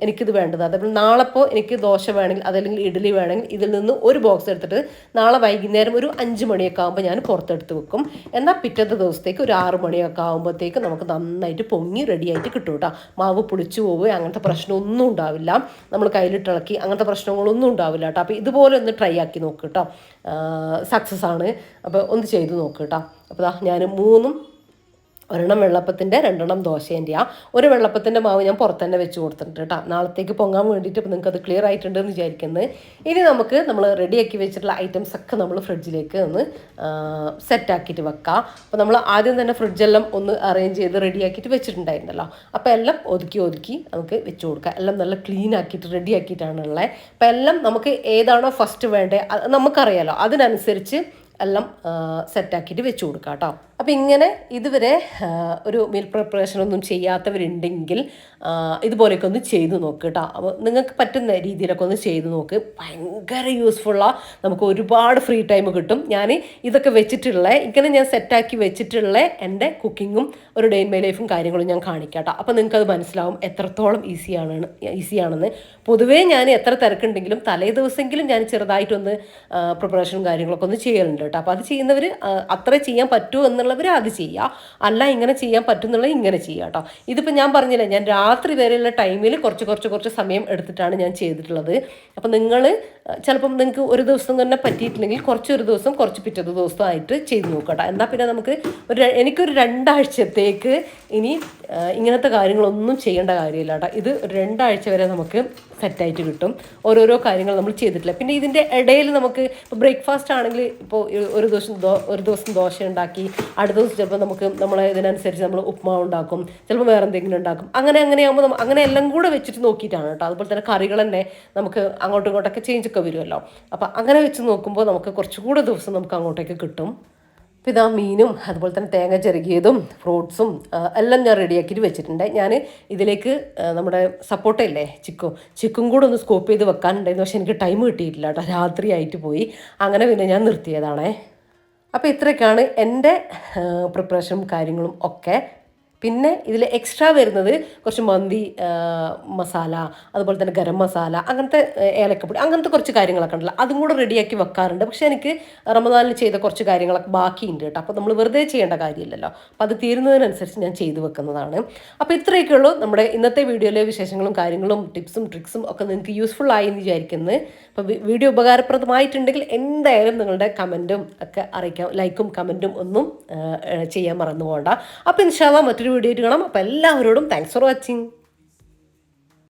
എനിക്കിത് വേണ്ടത്, അതേപോലെ നാളെ ഇപ്പോൾ എനിക്ക് ദോശ വേണമെങ്കിൽ അതല്ലെങ്കിൽ ഇഡ്ഡലി വേണമെങ്കിൽ ഇതിൽ നിന്ന് ഒരു ബോക്സ് എടുത്തിട്ട് നാളെ വൈകുന്നേരം ഒരു 5 മണിയൊക്കെ ആകുമ്പോൾ ഞാൻ പുറത്തെടുത്ത് വെക്കും. എന്നാൽ പിറ്റത്തെ ദിവസത്തേക്ക് ഒരു 6 മണിയൊക്കെ ആകുമ്പോഴത്തേക്ക് നമുക്ക് നന്നായിട്ട് പൊങ്ങി റെഡിയായിട്ട് കിട്ടും കേട്ടോ. മാവ് പുളിച്ചു പോവുക അങ്ങനത്തെ പ്രശ്നമൊന്നും ഉണ്ടാവില്ല. നമ്മൾ കയ്യിലിട്ടിളക്കി അങ്ങനത്തെ പ്രശ്നങ്ങളൊന്നും ഉണ്ടാവില്ല കേട്ടോ. അപ്പോൾ ഇതുപോലെ ഒന്ന് ട്രൈ ആക്കി നോക്ക് കേട്ടോ. സക്സസ് ആണ്. അപ്പോൾ ഒന്ന് ചെയ്ത് നോക്ക് കേട്ടോ. അപ്പോൾ ഞാൻ 3 ഒരെണ്ണം വെള്ളപ്പത്തിൻ്റെ 2 ദോശേൻ്റെയാ. ഒരു വെള്ളപ്പത്തിൻ്റെ മാവ് ഞാൻ പുറത്ത് തന്നെ വെച്ച് കൊടുത്തിട്ടുണ്ട് കേട്ടോ, നാളത്തേക്ക് പൊങ്ങാൻ വേണ്ടിയിട്ട്. ഇപ്പോൾ നിങ്ങൾക്ക് അത് ക്ലിയർ ആയിട്ടുണ്ടെന്ന് വിചാരിക്കുന്നത്. ഇനി നമുക്ക് നമ്മൾ റെഡിയാക്കി വെച്ചിട്ടുള്ള ഐറ്റംസ് ഒക്കെ നമ്മൾ ഫ്രിഡ്ജിലേക്ക് ഒന്ന് സെറ്റാക്കിയിട്ട് വെക്കാം. അപ്പോൾ നമ്മൾ ആദ്യം തന്നെ ഫ്രിഡ്ജെല്ലാം ഒന്ന് അറേഞ്ച് ചെയ്ത് റെഡിയാക്കിയിട്ട് വെച്ചിട്ടുണ്ടായിരുന്നല്ലോ. അപ്പോൾ എല്ലാം ഒതുക്കി നമുക്ക് വെച്ച് കൊടുക്കാം. എല്ലാം നല്ല ക്ലീൻ ആക്കിയിട്ട് റെഡിയാക്കിയിട്ടാണുള്ളത്. അപ്പോൾ എല്ലാം നമുക്ക് ഏതാണോ ഫസ്റ്റ് വേണ്ടത് നമുക്കറിയാലോ, അതിനനുസരിച്ച് എല്ലാം സെറ്റാക്കിയിട്ട് വെച്ച് കൊടുക്കാം കേട്ടോ. അപ്പോൾ ഇങ്ങനെ ഇതുവരെ ഒരു മീൽ പ്രിപ്പറേഷൻ ഒന്നും ചെയ്യാത്തവരുണ്ടെങ്കിൽ ഇതുപോലെയൊക്കെ ഒന്ന് ചെയ്ത് നോക്ക് കേട്ടോ. അപ്പോൾ നിങ്ങൾക്ക് പറ്റുന്ന രീതിയിലൊക്കെ ഒന്ന് ചെയ്ത് നോക്ക്. ഭയങ്കര യൂസ്ഫുള്ളാണ്. നമുക്ക് ഒരുപാട് ഫ്രീ ടൈം കിട്ടും. ഞാൻ ഇതൊക്കെ വെച്ചിട്ടുള്ള ഇങ്ങനെ ഞാൻ സെറ്റാക്കി വെച്ചിട്ടുള്ള എൻ്റെ കുക്കിങ്ങും ഒരു ഡേ ഇൻ മൈ ലൈഫും കാര്യങ്ങളും ഞാൻ കാണിക്കാം കേട്ടോ. അപ്പോൾ നിങ്ങൾക്കത് മനസ്സിലാവും എത്രത്തോളം ഈസിയാണെന്ന്. പൊതുവേ ഞാൻ എത്ര തിരക്കുണ്ടെങ്കിലും തലേ ദിവസമെങ്കിലും ഞാൻ ചെറുതായിട്ടൊന്ന് പ്രിപ്പറേഷനും കാര്യങ്ങളൊക്കെ ഒന്ന് ചെയ്യലുണ്ട് കേട്ടോ. അപ്പോൾ അത് ചെയ്യുന്നവർ അത്ര ചെയ്യാൻ പറ്റുമോ എന്നുള്ളവർ അത് ചെയ്യുക, അല്ല ഇങ്ങനെ ചെയ്യാൻ പറ്റുന്നുള്ളത് ഇങ്ങനെ ചെയ്യുക കേട്ടോ. ഇതിപ്പോൾ ഞാൻ പറഞ്ഞില്ല, ഞാൻ രാത്രി വരെയുള്ള ടൈമിൽ കുറച്ച് സമയം എടുത്തിട്ടാണ് ഞാൻ ചെയ്തിട്ടുള്ളത്. അപ്പോൾ നിങ്ങൾ ചിലപ്പം നിങ്ങൾക്ക് ഒരു ദിവസം തന്നെ പറ്റിയിട്ടില്ലെങ്കിൽ ഒരു ദിവസം പിറ്റത്തെ ദിവസമായിട്ട് ചെയ്ത് നോക്കട്ടോ. എന്നാൽ പിന്നെ നമുക്ക് എനിക്കൊരു 2 ആഴ്ചത്തേക്ക് ഇനി ഇങ്ങനത്തെ കാര്യങ്ങളൊന്നും ചെയ്യേണ്ട കാര്യമില്ല കേട്ടോ. ഇത് 2 ആഴ്ച വരെ നമുക്ക് സെറ്റായിട്ട് കിട്ടും. ഓരോരോ കാര്യങ്ങൾ നമ്മൾ ചെയ്തിട്ടില്ല. പിന്നെ ഇതിൻ്റെ ഇടയിൽ നമുക്ക് ഇപ്പോൾ ബ്രേക്ക്ഫാസ്റ്റ് ആണെങ്കിൽ ഇപ്പോൾ ഒരു ദിവസം ദോശ ഉണ്ടാക്കി, അടുത്ത ദിവസം ചിലപ്പോൾ നമ്മളെ ഇതിനനുസരിച്ച് നമ്മൾ ഉപ്മാവ് ഉണ്ടാക്കും, ചിലപ്പോൾ വേറെ എന്തെങ്കിലും ഉണ്ടാക്കും. അങ്ങനെയാകുമ്പോൾ അങ്ങനെ എല്ലാം കൂടെ വെച്ചിട്ട് നോക്കിയിട്ടാണ് കേട്ടോ. അതുപോലെ തന്നെ കറികൾ തന്നെ നമുക്ക് അങ്ങോട്ടും ഇങ്ങോട്ടൊക്കെ ചേഞ്ച് ഒക്കെ വരുമല്ലോ. അപ്പോൾ അങ്ങനെ വെച്ച് നോക്കുമ്പോൾ നമുക്ക് കുറച്ചുകൂടെ ദിവസം നമുക്ക് അങ്ങോട്ടേക്ക് കിട്ടും. അപ്പോൾ ഇതാ മീനും അതുപോലെ തന്നെ തേങ്ങ ചിരകിയതും ഫ്രൂട്ട്സും എല്ലാം ഞാൻ റെഡിയാക്കിയിട്ട് വെച്ചിട്ടുണ്ട്. ഞാൻ ഇതിലേക്ക് നമ്മുടെ സപ്പോട്ടയില്ലേ ചിക്കും കൂടെ ഒന്ന് സ്കോപ്പ് ചെയ്ത് വെക്കാനുണ്ടായിരുന്നു. പക്ഷേ എനിക്ക് ടൈം കിട്ടിയിട്ടില്ല കേട്ടോ, രാത്രി ആയിട്ട് പോയി. അങ്ങനെ പിന്നെ ഞാൻ നിർത്തിയതാണേ. അപ്പോൾ ഇത്രയൊക്കെയാണ് എൻ്റെ പ്രിപ്പറേഷനും കാര്യങ്ങളും ഒക്കെ. പിന്നെ ഇതിൽ എക്സ്ട്രാ വരുന്നത് കുറച്ച് മന്തി മസാല, അതുപോലെ തന്നെ ഗരം മസാല, അങ്ങനത്തെ ഏലക്കപ്പൊടി, അങ്ങനത്തെ കുറച്ച് കാര്യങ്ങളൊക്കെ ഉണ്ടല്ലോ, അതും കൂടെ റെഡിയാക്കി വെക്കാറുണ്ട്. പക്ഷേ എനിക്ക് റമദാനിൽ ചെയ്ത കുറച്ച് കാര്യങ്ങളൊക്കെ ബാക്കിയുണ്ട് കേട്ടോ. അപ്പോൾ നമ്മൾ വെറുതെ ചെയ്യേണ്ട കാര്യമില്ലല്ലോ. അപ്പോൾ അത് തീരുന്നതിനനുസരിച്ച് ഞാൻ ചെയ്തു വെക്കുന്നതാണ്. അപ്പോൾ ഇത്രയൊക്കെ ഉള്ളൂ നമ്മുടെ ഇന്നത്തെ വീഡിയോയിലെ വിശേഷങ്ങളും കാര്യങ്ങളും ടിപ്സും ട്രിക്സും ഒക്കെ നിങ്ങൾക്ക് യൂസ്ഫുൾ ആയി എന്ന് വിചാരിക്കുന്നത്. അപ്പോൾ വീഡിയോ ഉപകാരപ്രദമായിട്ടുണ്ടെങ്കിൽ എന്തായാലും നിങ്ങളുടെ കമൻറ്റും ഒക്കെ അറിയിക്കാം. ലൈക്കും കമൻറ്റും ഒന്നും ചെയ്യാൻ മറന്നു പോകണ്ട. അപ്പോൾ ഇൻഷാ അല്ലാഹ് മറ്റൊരു വീഡിയോ ആയിട്ട് കാണാം. അപ്പോൾ എല്ലാവരോടും താങ്ക്സ് ഫോർ വാച്ചിങ്.